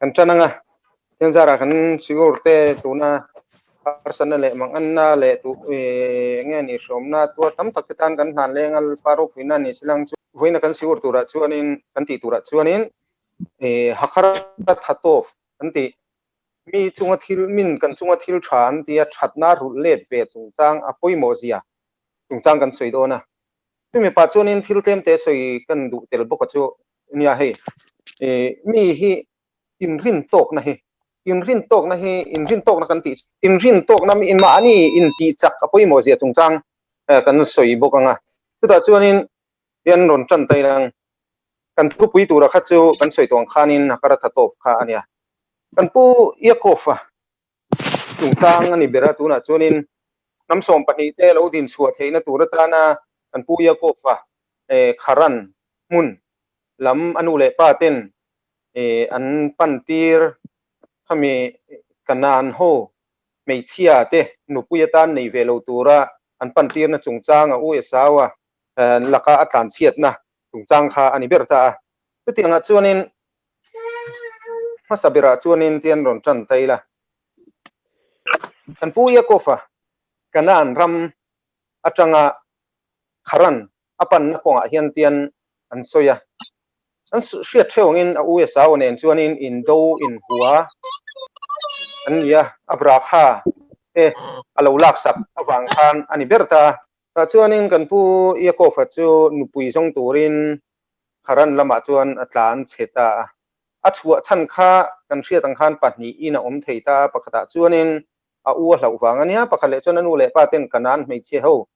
kan chananga ten zara kan sigur te tuna personal le manganna le tu nge ni somna tu tam tak tan kan han lengal paro pina ni silang chu voina kan sigur tura chuanin kan ti tura chuanin hakara thatof kan ti mi chunga thil min kan chunga thil than tia thatna rulh ve chungchang apoi mozia chungchang kan soidona tumi pa chuanin thil tlem te soi kan du tel boka chu nia hei mi hi in rin tok na hi in rin tok na kan ti in rin tok na mi in ma ani in ti chak apoi mozia chungchang kan soi boka nga tuta chuanin yan ron chan tai lang kan tu pui tura kha chu kan soi tong khanin hakara thatof kha ania kan pu yakofa chungchang ani bera tuna chuanin nam som pani te lo din chuat heina tura tana kan pu yakofa kharan mun lam anu le paten an pantir khami kanan ho meichia te nupuya tan nei velo tura an pantir na chungchang a u esawa laka atlan chiat na chungchang kha ani berta tutinga chuanin masabira chuanin tian ron chan taila kan pu yakofa kanan ram atanga kharan apan na konga hian tian an soya an sia thewngin a u esaw nen chuanin in do in huwa an ya abra kha alo lak sak awang khan ani berta ta chuanin kan pu yakofa chu nupui jong turin kharan lama chuan atlan cheta a chhuwa chan kha kan hria tang khan pahnih in a om theita pakhata chuanin a u hlau wang ania pakhale chuan anu le paten kanan hmeichhe ho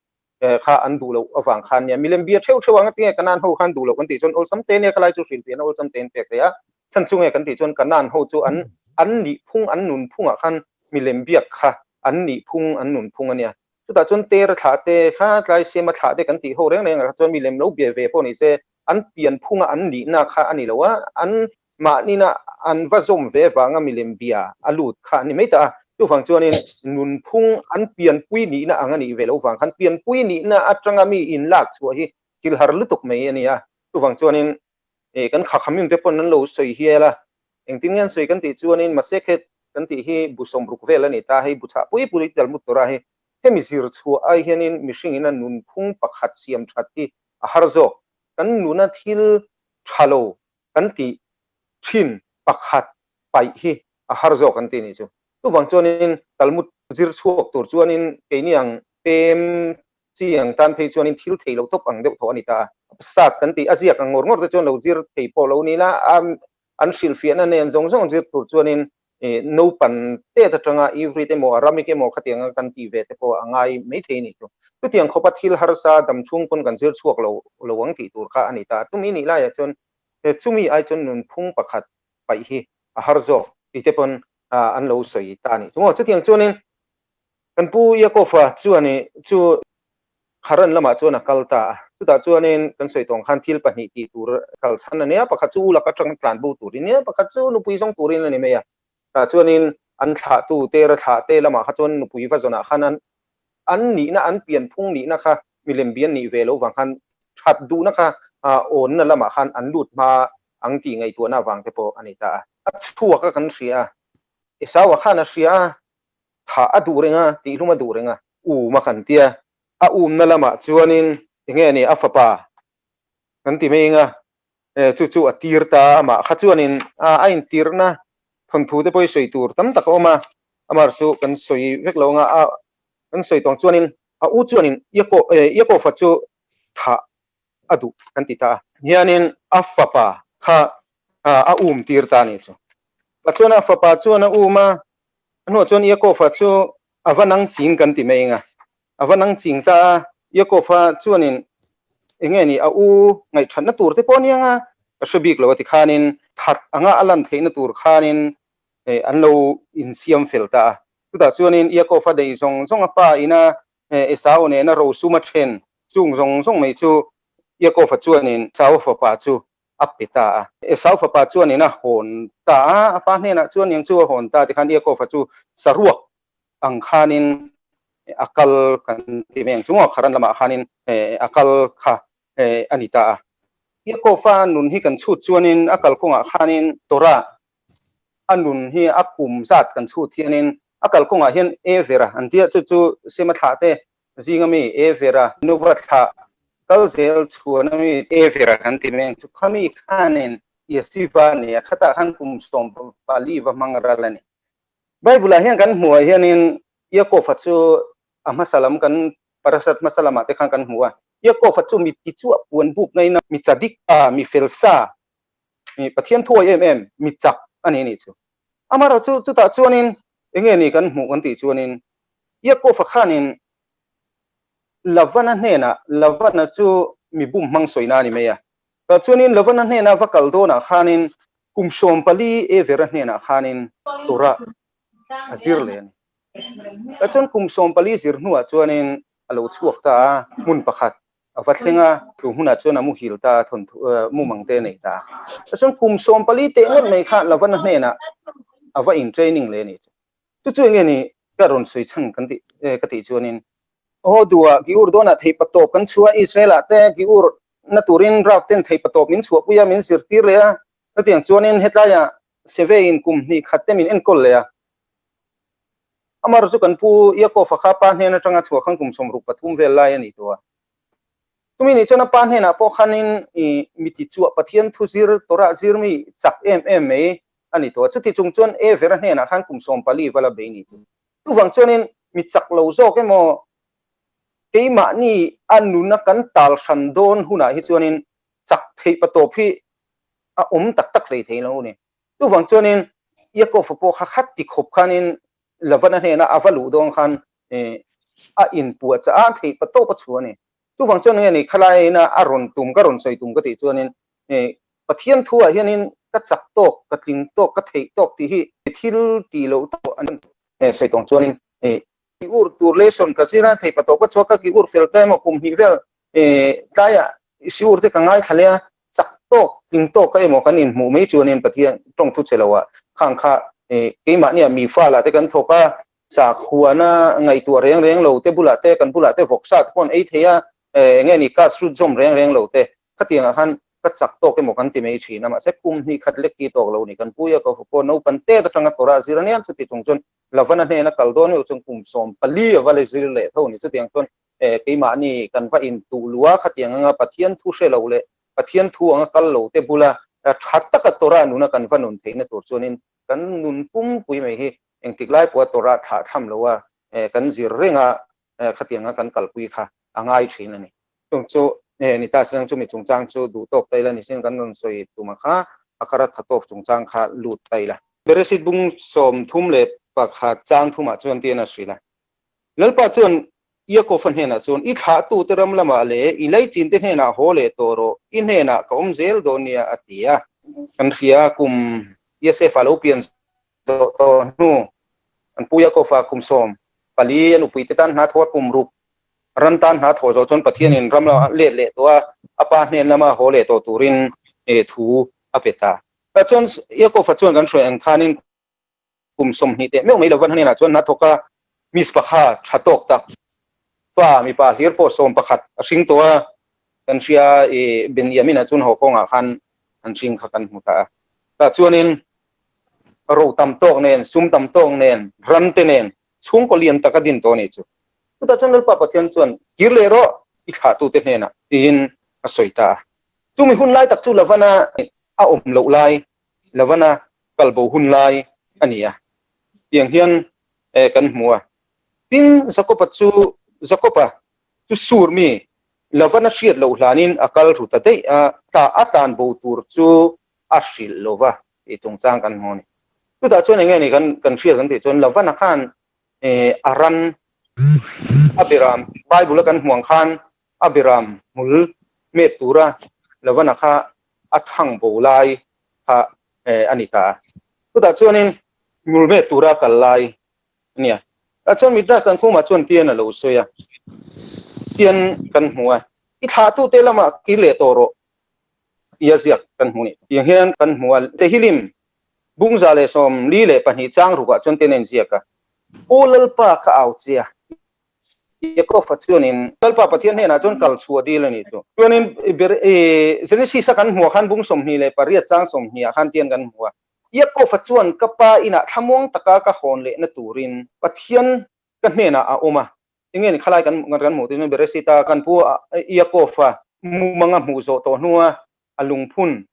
kha an du lo awang khan nia milem bia theu theu anga tinge kanan ho khan du lo kan ti chuan ol sam te ne khalai chu fil pian ol sam ten pek ya chan chunge kan ti chuan kanan ho chu an ni phung an nun phunga khan milem biak kha an ni phung an nun phung ania chuta chuan te ra thla te kha tlai sema thla te kan ti ho reng reng chuan milem lo bia ve po ni se an pian phunga an ni na kha ani lo wa an ma ni na an vazom ve wanga milem bia alut kha ni meita tu phang chuanin nun phung an pian pui ni na angani velo wang khan pian pui ni na atanga mi in lak chu hi kil har lutuk mai ania tu phang chuanin kan kha khamim te pon nan lo soi hiela engtin ngan soi kan ti chuanin masekhet kan ti hi busom ruk vel ani ta hi bucha pui puri dal mut tora hi hemi zir chu ai hianin mishing ina nun phung pakhat siam thati a harzo kan nuna thil thalo kan ti thin pakhat pai hi a harzo kan ti ni chu tu wang chuanin talmud zir chuak tur chuanin keiniang pem chiang tan phei chuanin thil thei lo top ang deuh tho ani ta sat kan ti aziak ang ngor ngor te chuan lo zir thei po lo ni la an shil fian an nen zong zong zir tur chuanin no pan te ta tanga every te mo arami ke mo khatianga kan ti ve te po angai mai thei ni chu tu tiang khopa thil har sa dam chung pon kan zir chuak lo wang ti tur kha ani ta tu mi ni la ya chun chumi ai chun nun phung pakhat pai hi a harzo ti te pon an lo soi ta ni chu chu tiang chuanin kan pu yakofa chu ani chu kharan lama chuan a kalta chuta chuanin kan soi tong khan thil pahnih ti tur kal chan ania pakhat chu laka tang tlan bu turin nia pakhat chu nupui jong turin ani meya ta chuanin an thla tu te ra thla te lama kha chuan nupui va zona khan an ni na an pian phung ni na kha milem bian ni velo wang khan that du na kha on na lama khan an lut ma ang ti ngai tu na wang te po ani ta a chhuwa ka kan ria esawa khana ria tha adu renga ti luma du renga u ma khan tia a na lama chuanin nge ni afapa kan ti meinga chu chu atir ta ma kha chuanin a in tirna thon thu te poi soi tur tam tak oma amar chu kan soi vek lo nga kan soi tong chuanin a u chuanin yako fa chu tha adu kan ti ta hianin afapa kha a tir ta ni chu chuan afapa chuan a uma no chuan yako fa chu awanang ching kan ti meinga awanang ching ta yakofa chuanin enge ni a u ngai thanna tur te ponianga ashabik lo ti khanin that anga alan theina tur khanin an lo in siam felta tuda chuanin yakofa dei zong zong apa ina esau ne na ro suma then chung zong zong mai chu yakofa chuanin sau fa pa chu apita esau fa pa chuanin a hon ta apa ne na chuan yang chu hon ta ti khan yakofa chu saruak ang khanin akal kan ti meng chungo kharan lama khanin akal kha anita yakofa nun hi kan chut chuanin akal konga khanin Torah อันนุนเฮียอักกุมสัตกันชูเทียนินอักลกงอาเฮียนเอเวราอันเดียจู่เสมาถาเตจิงมีเอเวรานุวัตถะกัลเซลชัวนามีเอเวรากันติเมงจุขมีขันนินยสิฟานีขัตขันกุมสมปาลีวมังรัลนีไบเบิลเฮียนกันหัวเฮียนินยาโกฟัตซูอามาสลามกันปราศัตมาสลามเตขังกันหัวยาโกฟัตซูมีติจูปวนบุกในนะมีจัดิกมีเฟลซามีปะเทียนทั่วมีจักอันนี้นี่จูอามาเราจู่ตาจวนินเองนี่กันหัวกันติจวนินยาโกฟักขันินลาวันนั้นเนี่ยลาวันนั้นจู่มีบุ้มมังสวยนานี่ไหมอะแต่จวนินลาวันนั้นเนี่ยวักกัลโดนะขันินกุมชมปลีเอเวร์เนี่ยขันินตุระซิร์เลนแต่จนกุมสมปลีซิร์นัวจวนินอโลชวกตามุนประคัดวัดเฮงาตัวหุ่นจวนมุฮิลตาทนมุมังเตเนตาแต่จนกุมสมปลีเตงไม่ขาดละวันนั้นเนี่ยว่าอินเทรนนิ่งเลยนี่จู่เงี้ยนี่ก็รอนสวยช่างกันติกติจวนินโอ้ดูว่ากิวร์โดนัทให้ประตบกันชัวอิสราเอลแต่กิวร์นัตุรินราฟเตนให้ประตบมินชัวปุยามินสิร์ตีเลยอะแต่ที่จวนินเฮตลายะเซเวอินกุมนี่ขัดเตมินเอ็นกอลเลยอะอามารู้สึกกันผู้ยาโกฟักข้าปานเฮนะจังหวะชัวขังกุมสมรูปทุ่มเวลายันนี่ตัวทุกมินิจนะปานเฮนะพอขันินมิติจัวปะเทียนทุซิร์ตัวระซิร์มีจักเมอันนี้ตัวชุดที่จงจวนเวรเฮนะขังกุมสมปาลีเวลาเบนี่ตัวฟังจวนินมีจักเหลาโซกโมเกี่ยมานี่อันนุนักกันตัลชันโดนหุ่นหิจวนินจักเทปโตพี่ตักเลยเทแล้วนี่ตัวฟังจวนินยาโกฟักพอขัดติขบขันินลาวันนั้นเนี่ยนะอาวัลูดองขันอินปัวจะที่ประตูประชวนี่ทุกฝั่งจวนเนี่ยนี่ขลายนะอารมณ์ตุ่มก็รอนใส่ตุ่มก็ติจวนนี่ปะเทียนทั่วเฮียนี่ก็จักโตกก็ลิงโตกก็เทโตกที่ที่ตีโลโตอันใส่ตรงจวนนี่กิวร์ตัวเลสอนก็สิระที่ประตูก็ชัวก็กิวร์เฟลเตอร์มาคุมฮิเวลได้อะสิวร์ที่กังไงทะเลจักโตกลิงโตกก็เอ็มกันนี่หมู่ไม่จวนนี่ปะเทียนตรงทุกเชลวะข้างข้ากี่มาเนี่ยมีฟ้าละแต่กันทบจากหัวน่ะไงตัวเรียงเราเตบุลาเตกันบุลาเตฟกซัดคนไอเทียเงี้ยนี่ก็สุดจมเรียงเราเตขัดยังหันก็จักโตกันหมกันที่ไม่ชีนะมาเซ็กกุมนี่ขัดเล็กกี่โตเรานี่กันปุยก็ฟกคนเอาปันเตตจังตัวราซิรเนี่ยสุดที่จงจนลาวันนั้นเนี่ยนักกัลโดนอยู่จงกุมสมปลีว่าเลยซิรเล่เท่านี้สุดที่จนกี่มานี่กันว่าอินตูลัวขัดยังปะเทียนทุเชเราเลยปะเทียนทัวงกัลเราเตบุลาชัดตะกัตัวรานุนักันว่านุนเทนตัวส่วนนี้กันนุนปุ่มปุยไม่เห็นติกไล่ปวดตัวราถาทำแล้วว่ากันจิเรงขัดยังกันกัลปุยค่ะง่ายชินนี่จงจูนี่ตาเสียงจูมีจงจางจูดูตกไตละนี่เสียงกันนุนสวยตัวมาค่ะอาการทัดตกจงจางค่ะหลุดไตละเบรสิตบุ้งสมทุ่มเล็บปากขาจางทุ่มจวนเตียนสิละแล้วปัจจุบันยาโกฟันเฮนะจวนอีขาตูเตรมละมาเลอีไลจินเตเฮนะโฮเลโตโรอินเฮนะก็เซลโดเนียอติยากันเขียกุมยาเซฟาโลเปียนโตนูอันปุยก็ฝากคุมสมปลีอันอุปิตตันหาทวคุมรุกรันตันหาทวจนปะเทียนินรำละเละตัวอปาเนนละมาโหเลตัวตูรินทูอเปตาแต่จนยก็ฝากจนกันช่วยอันคานินคุมสมนิเตไม่ละวันนี้นะจนนัดทกะมิสปะฮาชัดตกตักฟ้ามีปาฮิร์โปสมปะขัดสิงตัวกันเชียเบนยามินะจนหอกงอาคันอันสิงขักันมุตาแต่จวนนินรูตำโตเนนซุ่มตำโตเนนรันเตเนนช่วงก็เลียนตะกดินตัวนี้จูแต่จนนั้นป้าปะเทียนจวนกิเลโรอีขาตุเตเนนะตีนอสวยตาจูมีหุ่นไล่ตักจูลาวนาอาอมเหลวไล่ลาวนากัลโบหุ่นไล่อันนี้เตียงเฮียนกันหัวทิ้งสกปรกจูสูร์มีลาวนาเชียดเหลวลานินอากาลรุตเตยตาอัตานบูตูร์จูอาชิลโลวะจงจางกันหัวนี่ทุกท่านชวนยังไงนี่กันเชื่อกันที่ชวนลาวันขันอารันอับรามไบเบิลกันห่วงขันอับรามมุลเมตุระลาวันขันอัฐังโบไลฮะอันนี้ตาทุกท่านชวนนี่มุลเมตุระกัลไลเนี่ยแต่ชวนมิตรกันคู่มาชวนเตียนน่ะลูกเสียเตียนกันหัวอีท้าตู้เตละมากิเลโตโรยาเสียกันหัวนี่ยังเห็นกันหัวเตฮิลิมบุ้งซาเลสอมลีเลปนิจางรุกะจนเตนเจียกะโอลลปะกะเอาเจียยก็ฟัดชวนินลลปะปะเทียนเฮนะจนกัลชัวดีเลยนี่ตัวชวนินเจนิสิสักกันหัวขันบุ้งสมฮีเลปะเรียจางสมฮีขันเตียนกันหัว Yaakov chuan kapa ina thamong taka ka hon le na turin pathian ka hmena a oma ingen khalai kan mu tin beresita kan pu Yaakov mu manga mu zo to nuwa alungphun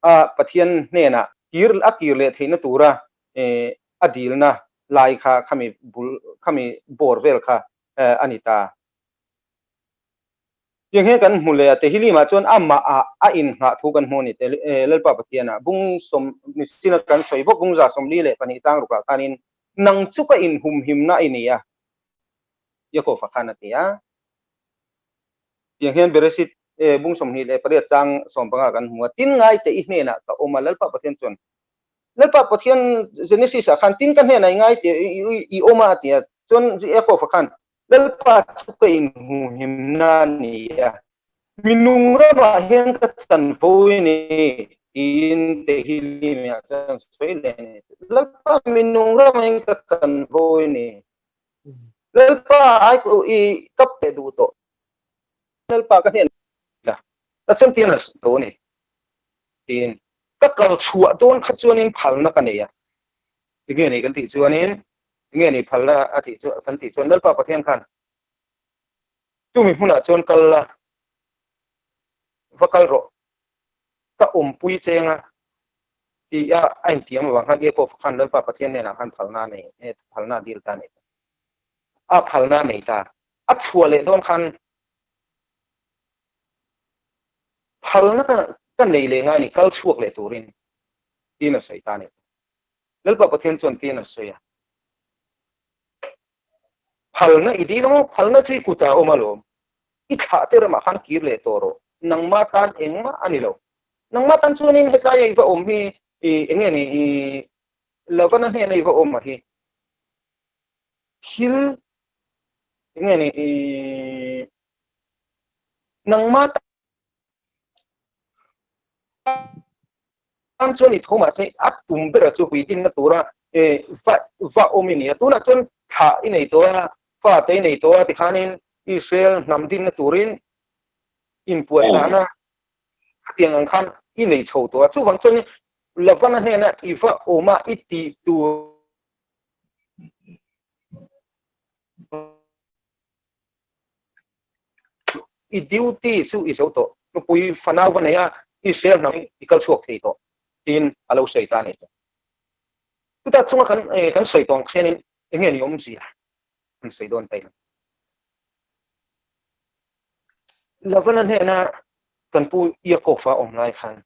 a pathian hmena kir le theina tura adilna lai kha khami borvel kha anita yang he kan mule te hilima chuan amma a in nga thu kan hmoni te lalpa pathiana bung som ni sina kan soibok bung za som li le pani tang ruka kanin nang chuka in hum himna inia Yaakov khana te ya yang hen beresit bung som hi le pare chang som panga kan hmuwa tin ngai te i hmena ka oma lalpa pathian chuan lalpa pathian genesis a khan tin kan he nai ngai te i oma te chuan Yaakov khan lalpa chuka in hum himna nia minung rama hian ka chan voi ni in te hili me chan soile ni lalpa minung rama hian ka chan voi ni lalpa ai ko i kap te du to lalpa ka hian la ta chan tian as to ni tin ka kal chua don kha chuan in phal na ka ne ya nge ni kan ti chuan in nge ni phal na a ti chu kan ti chuan lalpa pathian khan tu mi huna chuan kal la vakal ro ka pui chenga ti a ain tiam wang han Yaakov khan lalpa pathian ne na khan phalna nei phalna dil ta nei a phalna nei ta a chua le don khan phalna ka nei le nga ni kal chuak le turin tina sai ta nei lalpa pathian chuan tina sai phalna idino phalna chi kuta omalo I tha te rama khan kir le toro nang ma tan engma anilo nang ma tan chuanin hetlai ai va om hi enge ni Lavan he nei va om hi hil enge ni nang ma tan chuan I thoma se at tum bera chu hui din na tura va om ni tu na chuan tha I nei to fa te nei to ti khanin Israel nam din na turin in pu chana tiang ang khan I nei chho to chu wang chuan Lavan he na I va oma I ti tu I duty chu I so to no pui fanaw va ya Israel nam I kal chuak thei to tin alo sei ta ni tu ta chunga kan sei tong khenin enge ni om sia kan sei don tai Lavan he na kan pu Yaakov fa om lai khan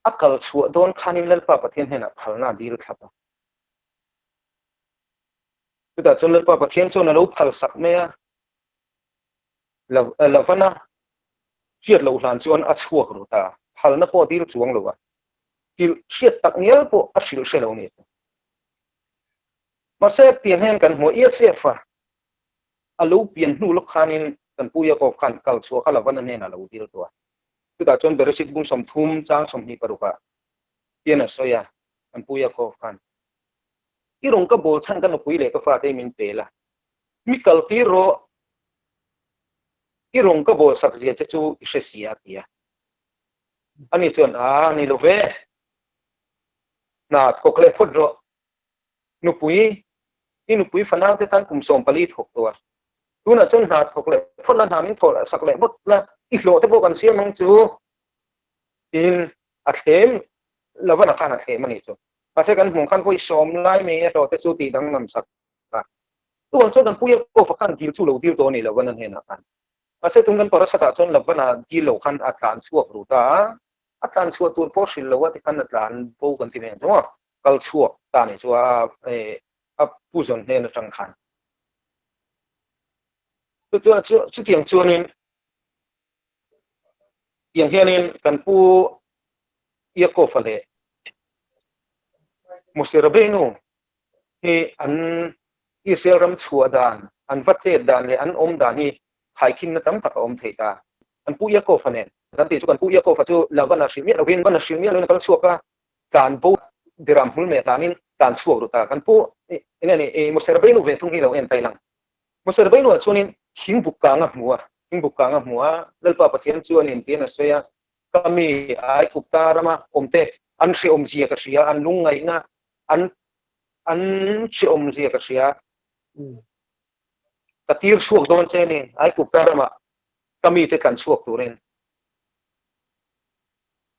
akal chu don khanin lalpa pathian he na phalna dil thapa tu ta chun lalpa pathian chun alo phal sak me ya Lavana hiat lo hlan chuan a chuak ru ta phalna po dil chuang lo wa kil hiat tak nial po a sil se lo ni ma se tian hen kan mo Yosef alo pian hnu lo khanin kan pu Yaakov khan kal chu khala Lavana ne na lo dil to tu ta chon beresit bung som thum chang som hi paruka tiana soya kan pu Yaakov khan I rong ka bol chan kan pui le ka fa te min pela mi kal ti ro I rong ka bol sak je chu I sia tia ani chuan ni lo ve na thokle phot ro nupui fana te kan kum som pali thok to tu na chon na thokle phot la na min thol sak le bot la I hlo te bo kan siam mang chu in a them Lavan khan a them ani chu ase kan hmong khan poi som lai me to te chu ti dang nam sak ta tu an chon kan puya ko fa khan dil chu lo dil to ni Lavan he na kan ase tung kan parasat chon Lavan dil lo khan a tlan chuak ru ta a tlan chuak tur po sil lo wa ti kan tlan po kan ti me jo kal chuak ta ni chu a pu zon he na chang khan tu tiang chuanin tiang hianin kan pu Yaakov le Musirabenu he an Israel ram chua dan an vache dan le an om dan hi haikin na tam tak om theita an pu Yaakov ne kan ti chu kan pu Yaakov chu Lavan shimi lovin ban shimi le kal chuaka tan po diram hul me tanin tan chuak ru ta kan pu ene Musirabenu ve thung hi lo en tailang Musirabenu chuanin hingbuk ka nga hmuwa lalpa pathian chuanin tian a soya kami ai kupta rama omte an se zia ka sia an lung ngai na an se zia ka sia katir suak don che ni ai ku tarama kami te kan suak turin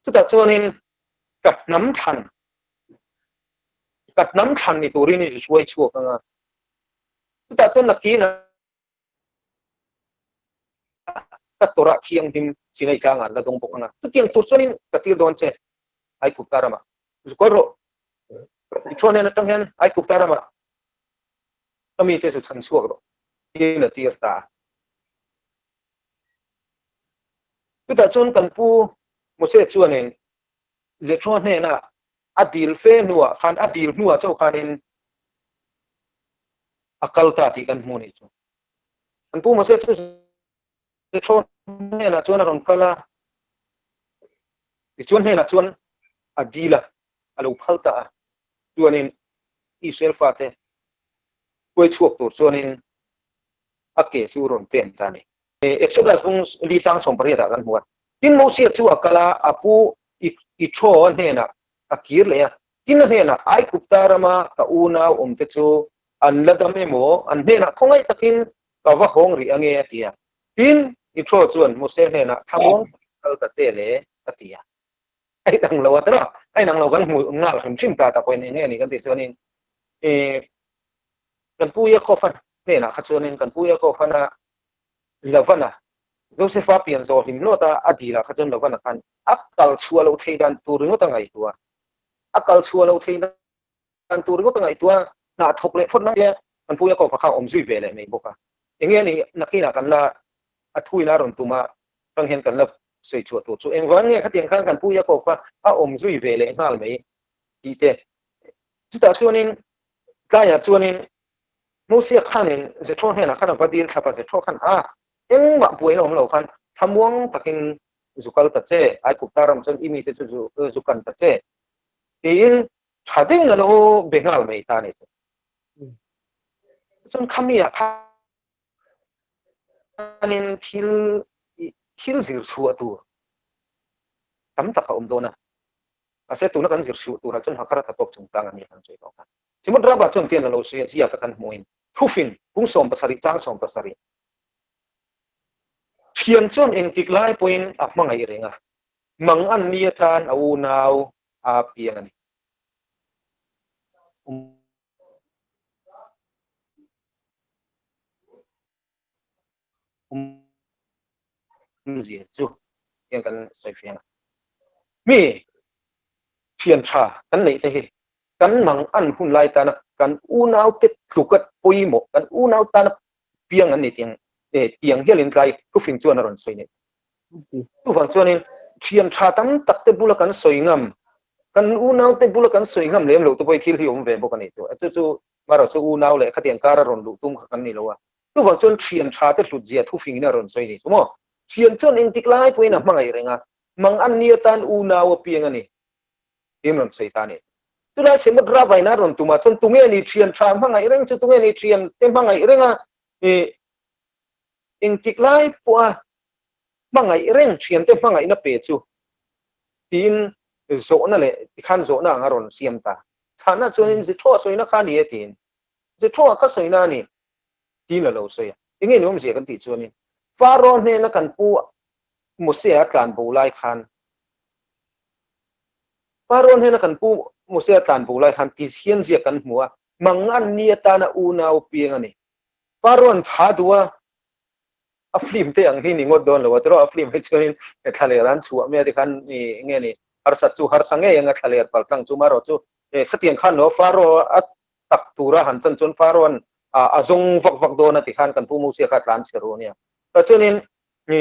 chuta chuanin kat nam than ni turin ni suai chuak anga chuta chun nakina ka Torah khiang him sinai ka nga la dong bok anga tiang tur chuanin katir don che ai ku tarama zukoro chuanin na tang hen ai ku tarama kami te su chan suak ro ina tir ta chuta chun kan pu mo se chuanin je chuan he na adil fe nuwa khan adil nuwa chau khanin akal ta ti kan mu ni chu kan pu mo se chu je chuan he na chuan ron kala ti chuan he na chuan adila alo phalta chuanin Israel fate koi chuak tur chuanin ake su ron pen ta ni exodus bung li chang som pari da kan huwa tin mo se chu akala apu Itro he na akir le tin he na ai kuptarama ka una te chu an ladame mo an he na khongai takin ka wa hong ri ange atia tin Itro chuan mo se he na thamong kal ta te le atia ai dang lo atra ai nang lo kan mu ngal khim ta ta ko ni nge ni kan ti chuanin kan pu ya ko fan he na khachuanin kan pu ya ko fana Lavana Josepha pian zo him nota adila khachon Lavana kan akal chualo theidan turingo tangai tua akal chualo theidan turingo tangai tua na thokle phot na ya kan pu ya ko fakha omzui vele nei boka enge ni nakina kan la athui na ron tuma tang hen kan la sei chu tu chu eng wang nge khatien khang kan pu ya ko fa a omzui vele ngal mei ti te chuta chuanin kaya chuanin Musia khanin ze thon hena khana vadil thapa ze tho khan a eng ma puai nom lo khan thamuang takin zukal ta che ai ku taram chon imi te chu zukan ta che tin thading lo bengal mei ta ni chon khamia khanin thil zir chu atu tam taka dona ase tu na kan zir chu tu ra chon hakara ta tok chung tang ani kan choi ko kan simot raba chon tian lo sia sia ka kan moin thufin kung som pasari chang som pasari thiam chon eng tik lai point a mangai renga mang an nia tan au nau a piang ani zia chu yang kan sai fiang mi thiam tha kan nei te hi kan mang an hun lai ta na kan u nau te thukat poi mo kan u nau ta na piang ani tiang hialin lai ku fin chuan ron soi nei tu wang chuanin thiam tha tam tak te bula kan soi ngam kan u nau te bula kan soi ngam lem lo tu poi thil hi ve bo kan ni tu chu maro chu u nau le khatian kara ron lu tum kan ni lo wa tu wang chuan thiam tha te hlut zia thu fin na ron soi ni mo thiam chuan eng tik lai poina mangai renga mang an nia tan u nau piang ani tim ron sei ta ni tu lai semut ra bai na ron tuma chuan tunge ni thiam tha mangai reng chu tunge ni thiam te mangai renga eng tik lai po a mangai reng thiam te mangai na pe chu tin zo na le khan zo na ngaron siam ta thana chuan ji tho soi na khan ye tin ji tho ka soi na ni tin la lo soi inge nom je kan ti chuan ni faron ne na kan pu mu se atlan bo lai khan faron ne na kan pu mu se atlan bo lai khan ti hian je kan hmuwa mangan ni ta na u na u piang ani faron tha duwa a film te ang hi ni ngot don lo tro a film he chuan thale ran chu me ti khan ni nge ni har sa chu har sange yang thale pal tang chu maro chu khatian khan no faro a tak tura han chan chun faron a zong vak vak do na ti khan kan pu mu se khat lan chero nia ta chunin ni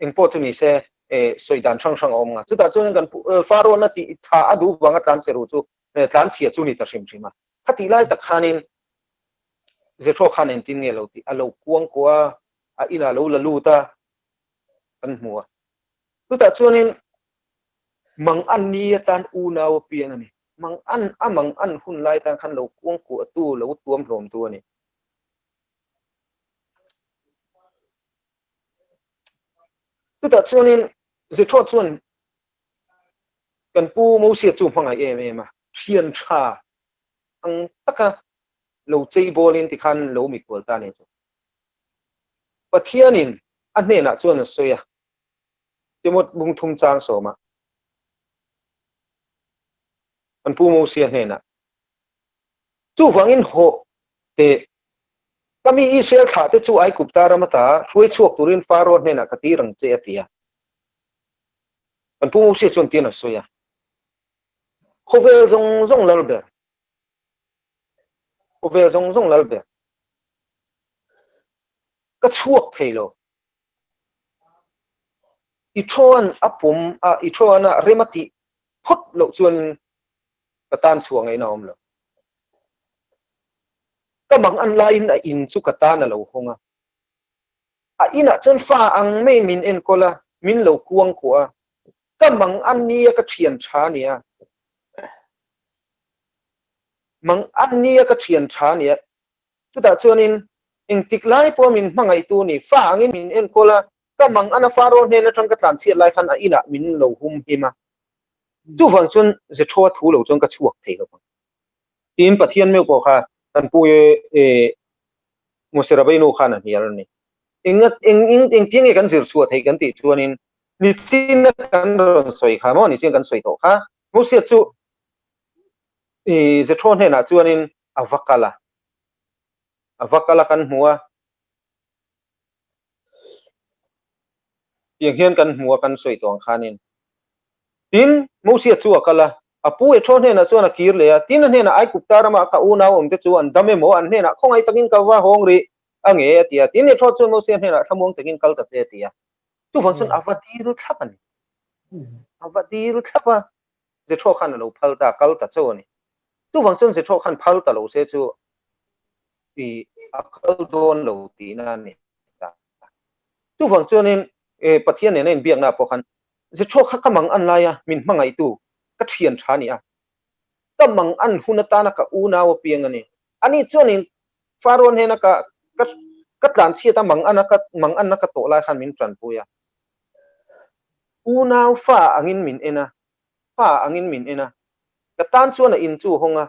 eng po chu ni se soi dan chang chang om nga chu ta chunin kan faro na ti tha adu wanga tlan chero chu tlan chia chu ni ta sim chima khati lai tak khanin je tho khanin tin nge lo ti alo kuang kwa a ina lo la lu ta kan hmuwa tu ta chuanin mang an ni tan u naw piang ani mang an hun lai tan khan lo kuang ku tu lo tuam hlom tu ani tu ta chuanin je tho chuan kan pu mo sia chu phanga em ma thian tha ang taka lo chei bolin ti khan lo mi kol ta ne chu pathianin anne na chuan soya timot bung thum chang so ma kan pu mo sia ne na chu wangin ho te kami Israel tha te chu ai kup ta ramata hrui chuak turin faro ne na kati rang che atia kan pu mo sia chon tin soya khovel zong zong lalber khovel zong zong lalber ka chuak thelo Itro an apum a Itro ana remati phot lo chuan katan chuang ai na om lo kamang an lain a in chu katana lo honga a ina chon fa ang me min en kola min lo kuang ko a kamang an nia ka thian tha nia mang an nia ka thian tha nia tu da chuan in eng tiklai po min mangai tu ni fa angin min en kola kamang ana faro ne na tang ka tlan chiat lai khan a ina min lo hum hima chu wang chun je thaw thu lo chon ka chuak thei lo tin pathian me ko kha kan pu e musirabai no khana hial ni ingat ing ting kan zir suat thei kan ti chuan in ni tin kan ron soi kha mo ni chin kan soi to kha musia chu e je thaw ne na chuan in avakala kan hua tiang hian kan hua kan soi tong khanin tin musia chu akala apu e thaw ne na chuan a kir le a tin ne na ai kuptara ma ka una om te chu an dame mo an ne na khongai takin ka wa hong ri ange atia tin e thaw chu musia ne na thamong takin kal ta te tia tu function avati ru thapan avati ru thapa je thaw khan lo phal ta kal ta chu ni tu function je thaw khan phal ta lo se chu i akal don lo ti na ni tu function in e pathian ne in biak na po khan je thaw kha kamang an la ya min mangai tu ka thian tha ni a kamang an hunata na ka una wo piang ani ani chuan in faron he na ka tlan chia ta mang an na ka to lai khan min tran puya una fa angin min ena ka tan chuan a in chu honga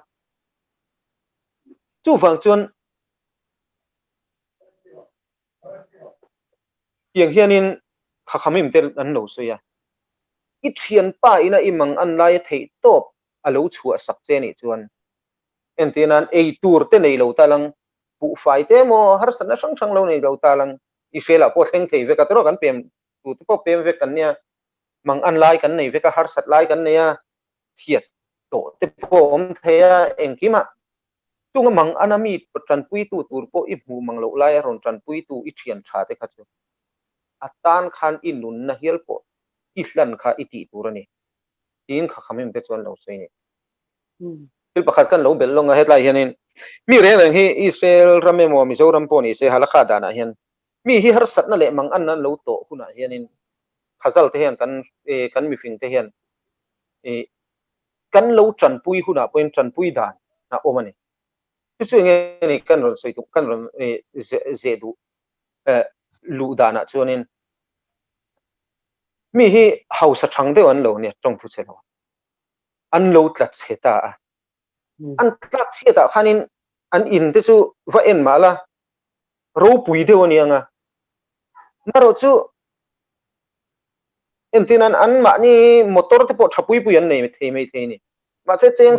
chu wang chuan tiang hianin khakhamim tel an lo so ya I thian pa ina imang an lai thei top alo chu a sak che ni chuan entinan ei tur te nei lo talang pu fai te mo har san sang sang lo nei lo talang I fela po theng thei ve ka tro kan pem tu te po pem ve kan nia mang an lai kan nei ve ka har sat lai kan nia thiat to te po om theya engkima tunga mang anami tran pui tu tur po I mu mang lo lai ron tran pui tu I thian tha te kha chu atan khan inun na hial po islan kha iti turani tin kha khamim te chon lo sei ni pil pakhat kan lo bel longa hetlai hianin mi re reng hi Israel ramemo Mizoram po ni se halakha dana hian mi hi har sat na le mang an nan lo to huna hianin khazal te hian kan mi fing te hian kan lo tran pui huna point tran pui dan na omani chu nge ni kan ron sei tu kan ron ze du lu dana chuanin mi hi hausa thang de an lo ne tong thu che lo an lo tlat cheta an tlat cheta khanin an in te chu va en mala ro pui de oni anga maro chu entinan an ma ni motor te po thapui pui an nei me thei ni ma se cheng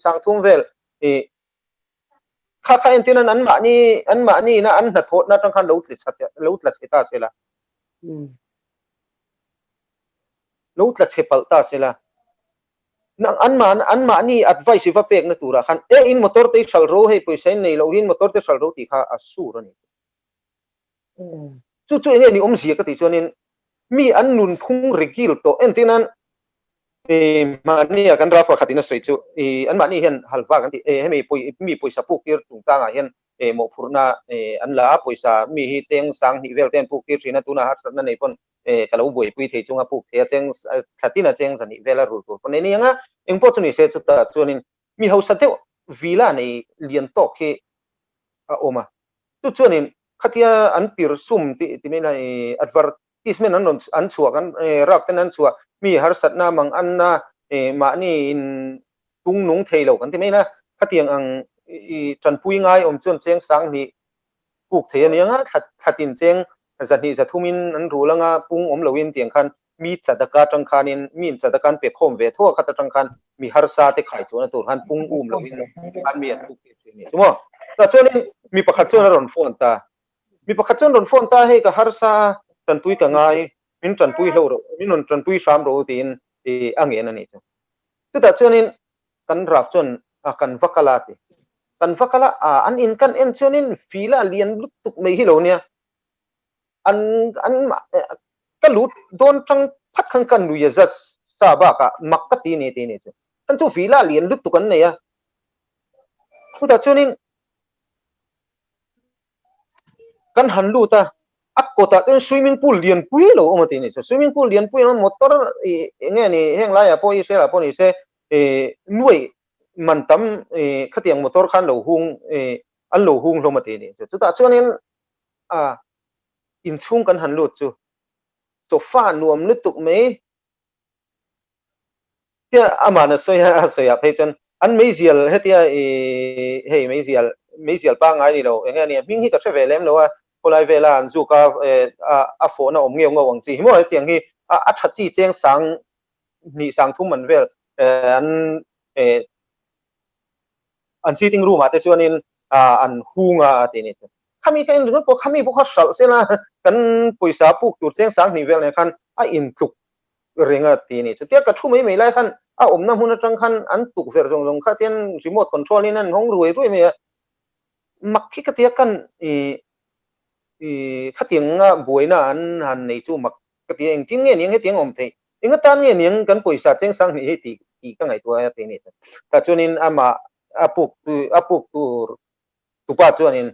sang thum vel e kha kha entinan an ma ni na an na thot na tang khan lo tlat cheta sela lo tlat chepal ta sela nang an ma ni advice va pek na tura khan in motor te sal ro he poisen nei lo hin motor te sal ro ti kha asur ani chu enge ni om zia ka ti chuanin mi an nun phung regil to entinan mani kan rafa khatina soi chu an mani hian halwa kan ti hemi mi poisa pu kir tung ta nga hian mo phurna an la poisa mi hi teng sang hi vel ten pu kir thina tuna har san nei pon kalau boi pui thei chunga pu the cheng thatina cheng zani vela ru ko ne ni anga engpo chuni se chu ta chuanin mi ho sa te vila nei lian to khi a oma tu chuanin khatia an pir sum ti me lai advertisement an chuak an rak ten an chuak mi har sat na mang an na mà ni in tung nung thei lo kan ti mai na khatiang ang tran pui ngai chuan cheng sang ni puk thei ani anga thatin cheng zani zathumin an rulanga pung loin tiang khan mi chadaka tang khanin min chadakan pe khom ve tho khata tang khan mi harsa te khai chona tur han pung loin an mi an puk te ni chumo ta chuanin mi pakhat chuan ron phone ta mi pakhat chuan ron phone ta hei ka harsa tran pui ka ngai min tran pui lo ro min non tran pui sam ro tin angen ani chu tu ta chuanin kan raf chuan kan vakala te kan vakala an in kan en chuanin fila lian lut tuk mai hi lo nia an ka lut don tang phat khang kan lu ya za sa ba ka mak ka ti ni chu kan chu fila lian lut tuk an nei a tu ta chuanin kan han lu ta akota ten swimming pool lian pui lo o ti ni chu swimming pool lian pui motor nge ni heng la ya po i se la po ni se nuai man tam khatiang motor khan lo hung an lo hung lo ma ti ni chu ta chuanin in chung kan han lu chu to fa nuam lu tuk mai tia amana soya phechen an meisial hetia hei meisial pa ngai ni lo enga ni ming hi ka treve lem lo a polai vela an zu ka a phone om ngeu ngawang chi mo chiang hi a thati cheng sang ni sang thum man vel an sitting room ate chuanin an hunga ti ni khami ka in ru po khami bu kha sal sela kan poisa puk tur cheng sang ni vel ne khan a in tuk ringa ti ni chu tia ka thu mai mai lai khan omna huna tang khan an tuk ver jong jong kha ten remote control in an hong ruai me makki ka tia kan khatiang buina an han nei chu mak ka tia eng tin nge ning he tiang om the inga tan nge ning kan poisa cheng sang ni ti ka ngai tua ti ni ta chunin ama apuk tu pa chuanin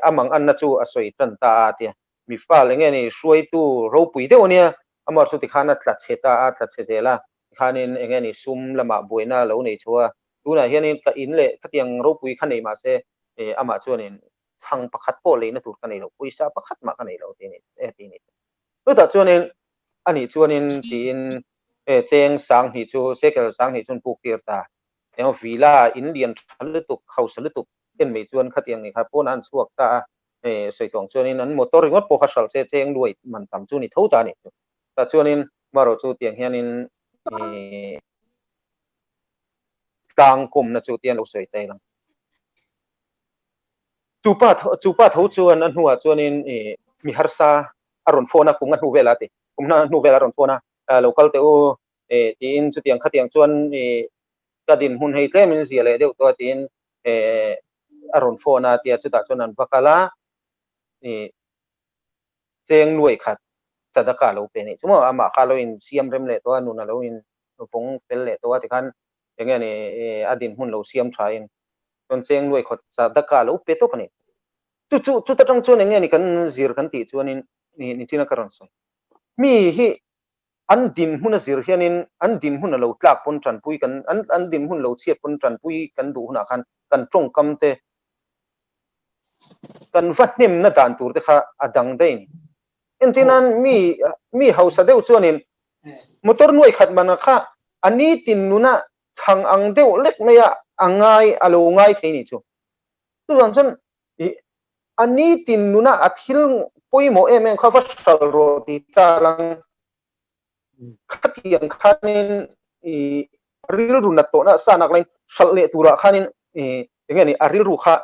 amang an na chu asoi tan ta tia mi fa le nge ni suai tu ro pui de onia amar chu ti khana tla cheta tla chejela khanin enge ni sum lama buina lo nei chua tuna hianin ka in le khatiang ro pui khanei ma se ama chuanin thang pakhat po le na tur kanei lo puisa pakhat ma kanei lo ti ni tu ta chuanin ani chuanin tin cheng sang hi chu sekel sang hi chun puk tir ta eng vila in lian thal tuk house lu tuk ken mei chuan khatiang ni kha pon an chuak ta soitong chuanin an motor ngot po khasal che cheng luai man tam chu ni thota ni ta chuanin maro chu tiang hianin tang kum na chu tian lo soi tai lang chupa tho chuan an huwa chuanin mi harsa aron phone kum nu vela te kumna nu vela ron phone local te o tin chu tiang khatiang chuan ka din hun hei tle min zia le deuh to tin aron phone tia chu ta chuan an vakala cheng nuai khat chadaka lo pe ni chumo ama khalo in siam rem le to anu na lo in pong pel le to ti khan enge ni adin hun lo siam thain ton cheng nuai khat chadaka lo pe to kani chu ta tang chuan enge ni kan zir kan ti chuanin ni china karon so mi hi an din hun a zir hianin an din hun lo tlak pon tran pui kan an din hun lo chiat pon tran pui kan du huna khan kan tong kam te kan vatnim na dan tur te kha adang dei ni entinan mi hausa deuh chuanin motor nuai khat mana kha ani tin nuna chang ang deuh lek meya angai alo ngai theini chu tu ran chon ani tin nuna athil poimo em kha fasal ro ti talang khatiang khanin ril ru na to na sanak lain sal le tura khanin engeni aril ru kha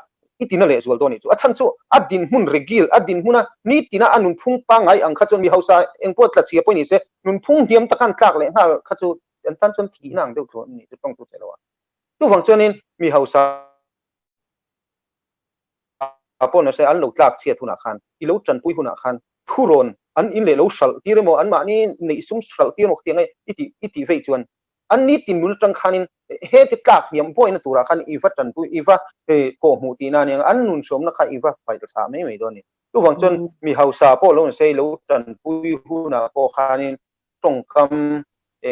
itina le zual doni chu achan chu adin hun regil adin huna ni tina anun phung pa ngai ang khachon mi hausa engpot la chia poini se nun phung hiam takan tlak le hal khachu en tan chon thi nang deuh chu ni tong tu chelo tu wang chonin mi hausa apon se an lo tlak chia thuna khan I lo tran pui huna khan thuron an in le lo sal tiremo an ma ni nei sum sal tirmo tiangai iti vei chuan an ni tin mul tang khanin he ti tlak hiam point na tura khan iwa tran pui iwa ko mu ti na ni an nun som na kha iwa pai sa mai mai do ni tu wang chon mi hausa po lo se lo tran pui huna ko khanin tong kam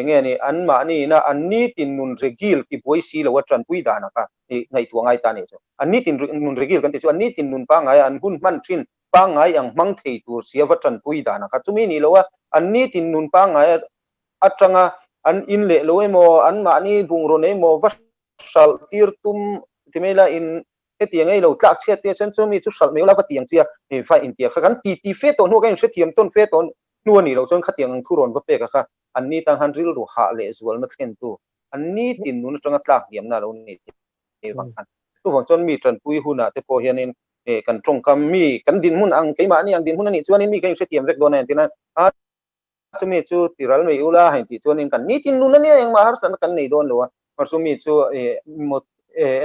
nge ni an ma ni na an ni tin nun regil ki boi si lo tran pui da na ka ngai tu ngai ta ni chu an ni tin nun regil kan ti chu an ni tin nun pa ngai an hun man thin pa ngai ang mang thei tur sia wa tran pui da na ka chumi ni lo wa an ni tin nun pa ngai atanga an in le lo emo an ma ni bung ro nei mo vasal tir tum timela in hetiang ei lo tlak chet te chen chu mi chu sal me la va tiang chia e fa in tia kha kan ti fe to nu kan se thiam ton fe ton nu ni lo chon khatiang ang thuron va pe ka kha an ni tang han ril ru ha le zual na thlen tu an ni tin nu changa tlak hiam na lo ni e wang kan tu wang chon mi tran pui huna te po hian in e kan tong kam mi kan din mun ang keima ni ang din hun ani chuan in mi kan se thiam vek do na tina a chumi chu tiral me ula hain ti chuan in kan ni tin nu na ni ang ma har san kan nei don lo mar sumi chu e mot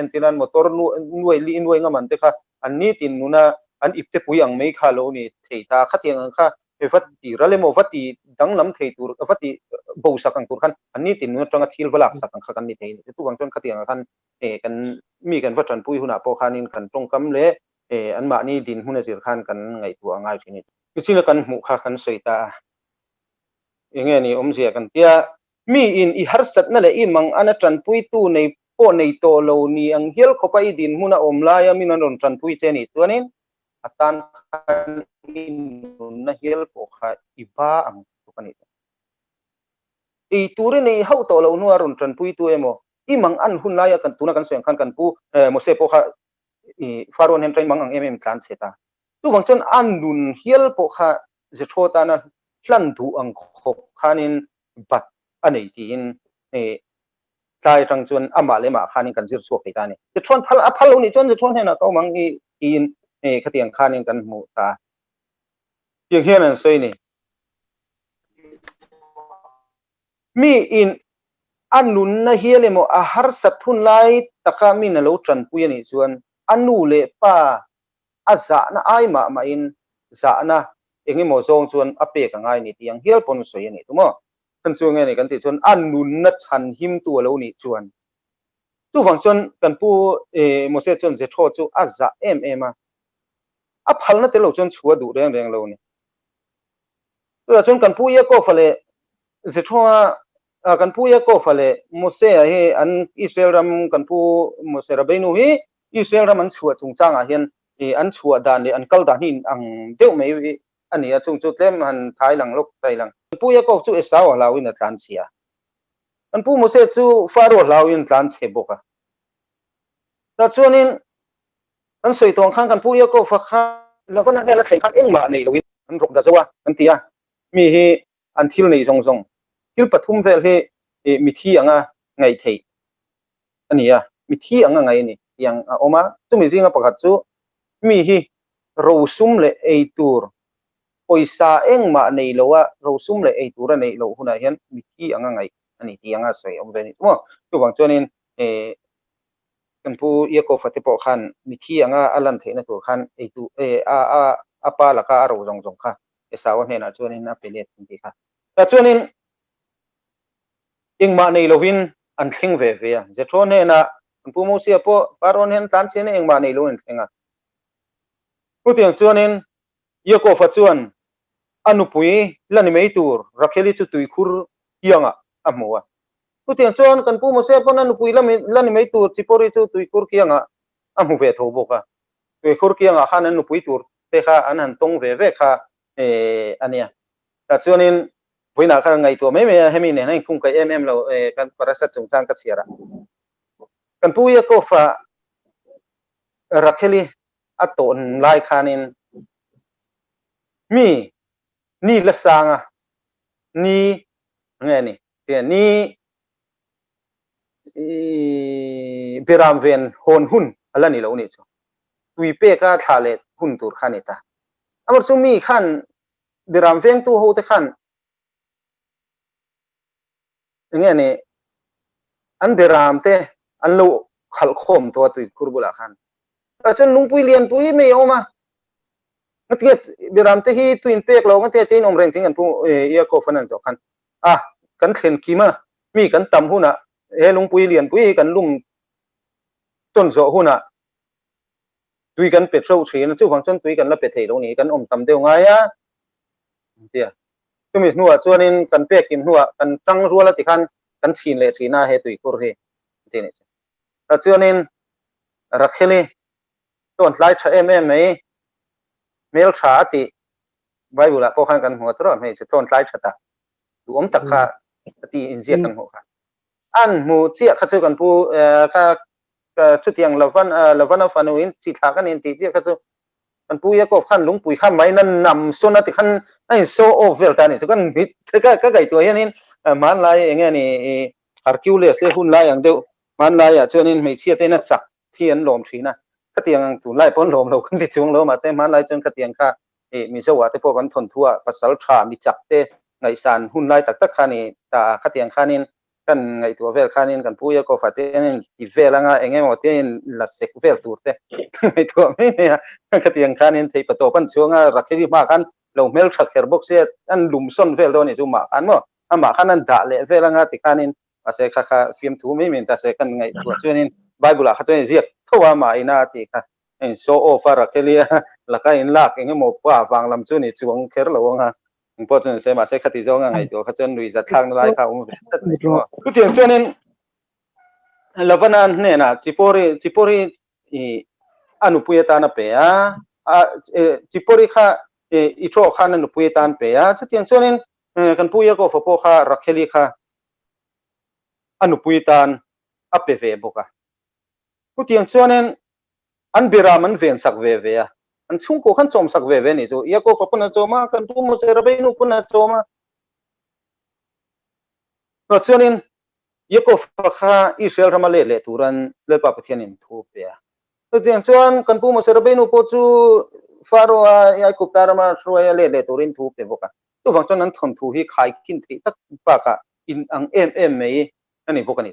entinan motor nuai li nuai nga man te kha an ni tin nu na an ipte pui ang mei kha lo ni theita khatiang ang kha e vat ti rale mo vati dang lam thei tur vati bo sakang tur khan an ni tin nu tanga thil walak sakang kha kan ni thei tu wang chon khatiang khan e kan mi kan vatran pui huna po khanin kan tong kam le e an ma ni din huna zir khan kan ngai tu angai thini kichila kan mu kha kan soita enge ni omzia kan tia mi in I har sat na le I mang ana tran pui tu nei po nei to lo ni ang hial khopa I din huna omlaya min an ron tran pui che ni tuanin atan khan in na hial po kha iba ang tu kan I turi nei hau to lo nu ron tran pui tu emo I mang an hun laya kan tuna kan seng khan kan pu mo se po kha I faron hen train mang ang em tlan cheta tu wang chon an nun hial po kha je thota na hlan du ang khop khanin bat anei tin e tlai tang chuan ama le ma khanin kan zir suak ta ni je thon phal lo ni chon je thon hena ko mang I in e khatiang khanin kan mu ta tiang hian an soi ni mi in anun na hialemo a har sathun lai taka min lo tran pui ani chuan anu le pa aza na ai ma in za na engi mo zong chuan ape ka ngai ni tiang hial pon soi ani tumo kan chu nge ni kan ti chuan anun na chan him tu lo ni chuan tu wang chuan kan pu e mo se chuan je tho chu aza em a phal na te lo chuan chua du reng reng lo ni tu chuan kan pu ye ko phale je thoa kan pu ye ko phale mo se he an Israel ram kan pu mo se ra beinu hi Israel ram an chua chung chang a hian e an chua dan le an kal dan hin ang deuh mai ani a chung chu tlem han thai lang lok tai lang pu ye ko chu esau lawin a tlan chia an pu mo se chu faro lawin tlan che boka ta chuanin an soi tong khang kan pu ye ko fa kha lawan a hela sei khan engma nei lowin an rok da zawa an tia mi hi an thil nei zong zong thil pathum vel he mi thi anga ngai thei ania mi thi anga ngai ni yang oma chumi zinga pakhat chu mi hi ro sum le eitur poisa engma nei lowa ro sum le eitur nei lo huna hian mi thi anga ngai ani ti anga soi om ve ni mo tu wang chuanin kan pu ye ko fate po khan mi thi anga alan theina tur khan eitu apa laka ro jong jong kha esaw hena chuanin a pelet ti kha ta chuanin engma nei lovin an thling ve ve je thon hena kan pu mo sia po paron hen tlan chen engma nei lo en thenga putiang chuanin ye ko fa chuan anupui lani mei tur rakheli chu tui khur hianga amwa putiang chuan kan pu mo sia po anupui lani mei tur chipori chu tui khur hianga amu ve tho boka tui khur hianga khan anupui tur te kha an han tong ve ve kha ania ta chuanin voina kha ngai to me hemi ne nai khung kai lo kan parasat chung chang ka chiara kan pu ye ko fa rakheli aton lai khanin mi ni la sanga ni nge ni te ni biram ven hon hun alani lo ni chu tui pe ka thale hun tur khanita amar chu mi khan biram veng tu ho te khan nge ni an biram te an lo khal khom to tui kurbula khan ta chun lungpui lian pui me oma ngatiet biram te hi tuin pek lo ngate tin om reng ting an pu ya ko fanan jo khan kan thlen kima mi kan tam huna he lungpui lian pui kan lum ton zo huna tui kan petrol thin chu wang chon tui kan la pe thei lo ni kan om tam deu nga ya tia tumi nuwa chuanin kan pek in nuwa kan chang ruala ti khan kan thin le thina he tui kur he ti ni ta chuanin rakheli ton tlai tha mai mel tha ti bible ko khan kan huwa tro me che ton tlai tha ta tu om tak kha ti in zia kan ho kha an mu chia kha chu kan pu kha chu tiang lavan fanu in chi tha kan in ti chia kha chu kan pu ya ko khan lung pui kham mai nan nam so na ti khan ai so over ta ni chu kan bit ka gai to hian in man lai enge ni Hercules te hun lai ang deuh man lai a chuanin mei chia te na chak thian lom thina ka tiang tu lai pon lom lo kan ti chung lo ma se man lai chun ka tiang kha mi zo wa te po kan thon thua pasal tha mi chak te ngai san hun lai tak tak khani ta ka tiang khanin kan ngai tu vel khanin kan puya ko faten ti velanga enge mo te la sek vel turte ngai tu me ka tiang khanin thei pato pan chuanga rakhiri ma kan lo mel thak her box se an lum son vel do ni chu ma kan mo ama khanan da le velanga ti khanin ase kha kha film thu me min ta se kan ngai tu chuanin bible a kha chuan ziak thowa ma ina ti kha so offer rakhelia la ka in lak enge mo pa wang lam chu ni chuang kher lo nga po chuan se ma se khati zo nga ngai tu kha chuan lui za thlang lai kha tat nei to ku tiang chuanin lavanan ne na chipori i anu pueta na pe a chipori kha itro kha na pueta an pe a chutiang chuanin kan puya ko fopo kha rakheli kha anu puitan a pe ve boka ku tiang chuanin an biraman ven sak ve ve a an chung ko khan chom sak ve ve ni chu ya ko fopo na choma kan tu mo se rabai nu puna choma no chuanin yeko fakha Israel ramale le turan le pa pathian in thu pe to tiang chuan kan pu mo serbe nu po chu faro ai kup tarama shroya le turin thu pe boka tu wang chuan an thon thu hi khai kin thi tak pa ka in ang em mei ani boka ni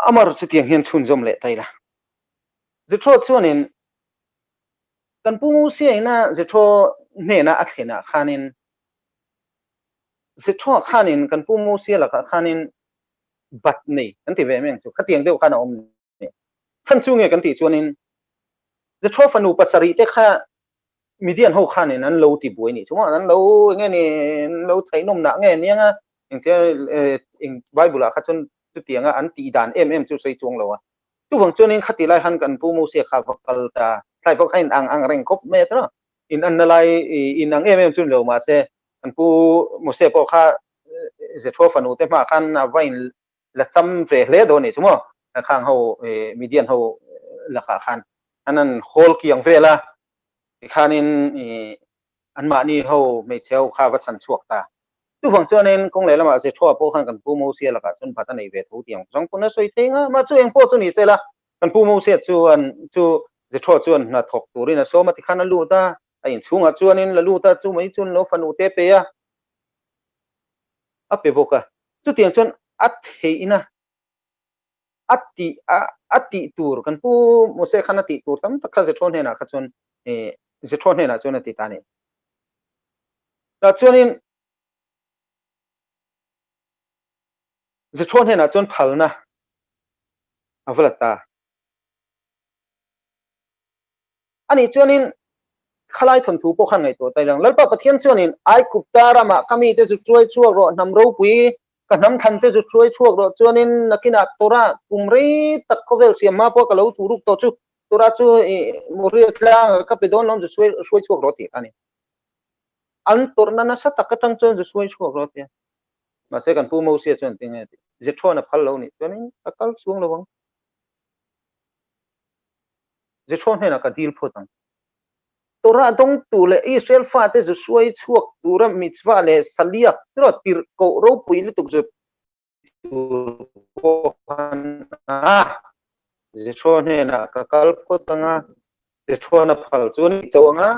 amar chu tiang hian chun zom le taila zitro chuanin kan pu se ina zitro ne na athena khanin zitro khanin kan pu mo se la khanin bat nei kan ti ve meng chu khatiang deuh khana om ne chan chu nge kan ti chuanin the trof anu pasari te kha midian ho khanin an lo ti boi ni chunga an lo nge ni lo chai nom na nge nianga engte eng bible a kha chun tu tianga an ti dan chu sei chung lo wa tu wang chuanin khati lai han kan pu mu se kha kal ta sai pok hain ang reng kop me tra in an lai in ang chun lo ma se kan pu mu se po kha the trof anu te ma khan na vain la cham ve hle do ni chumo khang ho midian ho la kha khan anan hol kiang vela khanin an ma ni ho me cheu kha wa chan chuak ta tu wang chuanin kong le lama se thua po khan kan pu mo sia la ka chun phata nei ve thu tiang jong puna soi thenga ma chu eng po chu ni chela kan pu mo sia chu an chu je thua chuan na thok turin so ma ti khana lu ta ai chunga chuanin la lu ta chu mai chun lo fanu te pe ya a pe boka chu tiang chuan a theina ati tur kan pu mo se khana ti tur tam takha je thon hena kha chon je thon hena chon ti tani ta chuanin je thon hena chon phalna avalata ani chuanin khalai thon thu po khan ngai to tai lang lalpa pathian chuanin ai kuptara ma kami te chu chuai chuak ro nam ro pui ka nam than te chu chuai chuak ro chuanin nakina tora kumrei tak khovel siam ma po ka lo turuk to chu tora chu muri tlang ka pedon lom chu chuai chuak ro ti ani an torna na sa takatang chon chu chuai chuak ro ti ma se kan pu mo sia chon tinga je thona phal lo ni chuanin akal chuang lo wang je thon hena ka dil photang tora dong tu le Israel fa te zu suai chuak tura mitzwa le salia tro tir ko ro pui le tuk zu je thon hena ka kal photanga je thona phal chun chawanga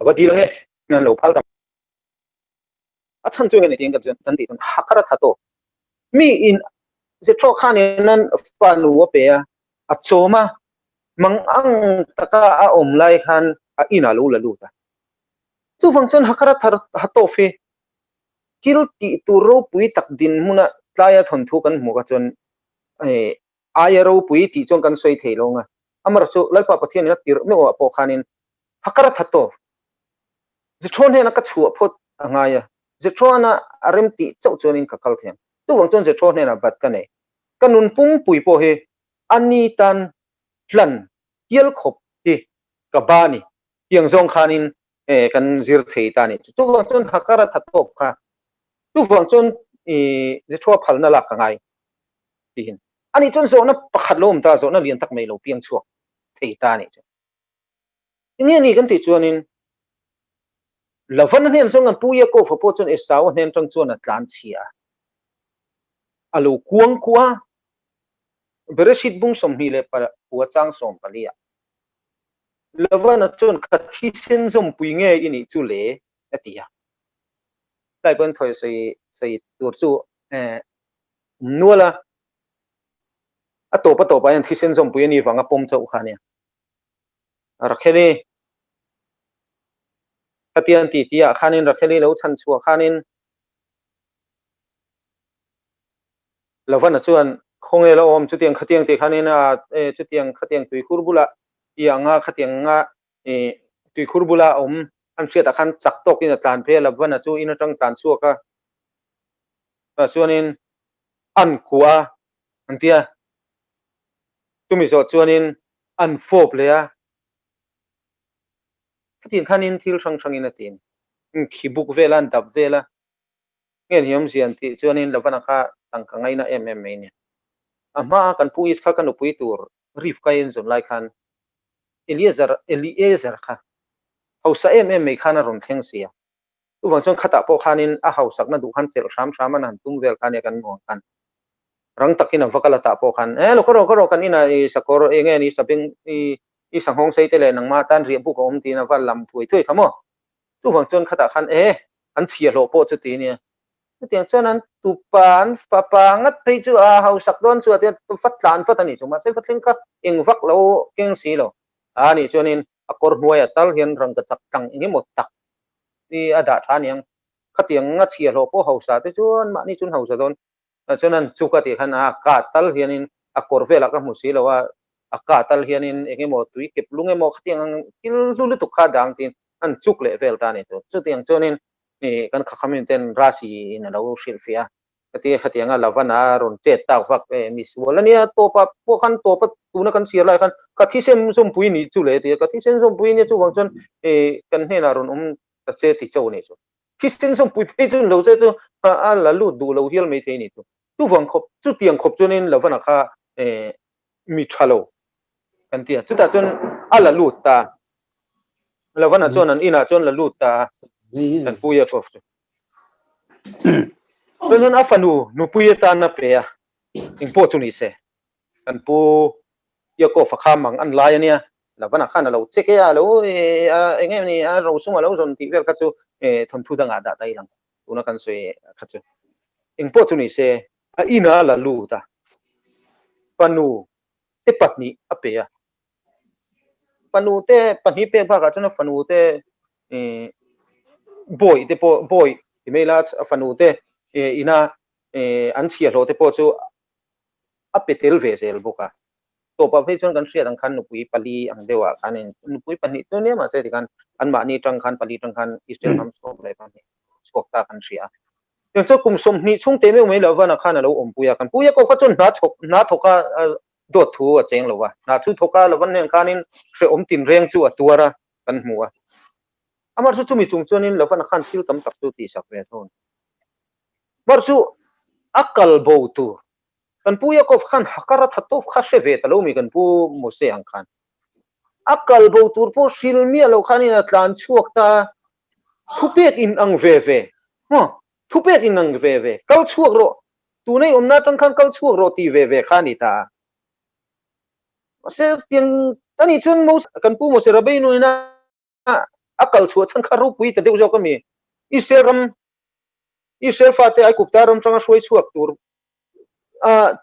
abadi le na lo phal tam a chan chu ne ting ka chen tan ti tan hakara thato mi in je tro khan nan fa nu wa pe a choma mang ang taka a om lai khan a ina lo la lu ta chu function hakara thar hato fe kil ti tu ro pui tak din muna tlaya thon thu kan mu ka chon aya ro pui ti chong kan soi thei longa amar chu lai pa pathian na tir me wa po khanin hakara thato je thon he na ka chu phot anga ya je thona arem ti chau chonin ka kal thiam tu wang chon je thon he na bat ka nei kanun pung pui po he ani tan hlan kiel khop hi ka bani tiang zong khanin kan zir thei ta ni chu wang chon hakara thatop kha tu vang chon je thua phal na la ka ngai tin ani chon zo na pakhat lom ta zo na lian tak mai lo piang chuak thei ta ni nge ni kan ti chuanin Lavan hen zong an puya ko fa po chon esau hen tang chuan atlan chia alo kuang kwa bereshit bung som hi le pa puwa chang som palia Lavan chon khathi sen zom pui nge ini chu le atia tai ban thoi sei tur chu nuala atopa yan thisen zom pui ni wanga pom chau khania rakheli khatian ti tia khanin rakheli lo chan chu khanin Lavan chuan khonge lo om chu tiang khatiang ti khanin chu tiang khatiang tui khurbula ianga khatianga tui khurbula om an chiat akhan chak tok in atlan phe Lavan chu in atang tlan chu ka chuanin an kuwa antia tumi zo chuanin an fop le a khatiang khanin thil sang sang in atin khibuk velan dap vela ngen hiam sian ti chuanin Lavan kha tangka ngaina MMA ni ama kan puis kha kan upui tur rif kain zon lai khan Eliezer kha hausa MMA khana ron thleng sia tu wang chon khata po khanin a hausak na du khan chel sham an tum vel khan kan mo kan rang takin vakala ta po khan lo kan ina I sakor nge ni saping I sanghong sei tele nang ma tan ri bu ko om ti na wal lam thui khamo tu wang chon khata khan an chia lo po chu ti ni tiang chuan an tupan papa ngat phei chu a hausak don chu ati fat tlan fat ani chu ma se fat thleng kha eng vak lo keng si lo ani chuanin akor hnuai atal hian rang ka chak tang nge mo tak ni ada thaniang khatiang nga chia lo po hausa te chuan ma ni chun hausa don chuanan chu ka ti khan ka tal hianin akor vela ka mu si lo wa aka tal hianin enge mo tui kep lunge mo khatiang kil lu tu kha dang tin an chuk le vel ta ni chu tiang chuanin kan khamin ten rasi in lo silfia kati khatianga Lavana ron che ta vak mi sualania topa po khan topa tuna kan sir lai khan kathi sem som pui ni chu le ti kathi sem som pui ni chu wang chon kan hena ron ta che ti chau ni chu khi sem som pui pe chu lo se chu a la lu du lo hial me the ni tu wang khop chu tiang khop chunin Lavana kha mi thalo kan tia chu ta chon ala lu ta Lavana chon an ina chon la lu ta kan puya ko Nên afanu nu puyeta na pe a impo chu ni se kan pu ya ko fa khamang an lai ania Lavana khana lo cheke a lo enge ni a ro sunga lo zon ti vel ka chu thon thu danga da tai lang una kan soi kha chu impo chu ni se a ina la lu ta panu te patni a pe a panu te pani pe ba ka chu na panu te boy te po boy ti mela panu te ina an chia lo te po chu a petel ve zel boka to pa phei chon kan hriat ang khan nupui pali ang dewa khanin nupui pani to ne ma che kan an ma ni tang khan pali tang khan Israel ham so le pa ni skok ta kan hria yang cho kum som ni chung te me me lo wa na khan lo om puya kan puya ko kha chon na thoka do thu a cheng lo wa na thu thoka lo wan nen khanin hre om tin reng chu atuara kan hmuwa amar chu chumi chung chonin lo wa khan thil tam tak tu ti sak ve thon mar chu akal bo tu kan puya ko khan hakara thatof kha sheve talo mi kan pu mose ang khan akal bo tur po silmi alo khan in atlan chuak ta thupek in ang ve thupek in ang ve kal chuak ro tu nei omna tang khan kal chuak ro ti ve khani ta se tiang tani chun mo kan pu mose rabai nu na akal chuak chan kha ro pui ta deu jo ka mi Israel fa te ai kup ta rom changa shoi chuak tur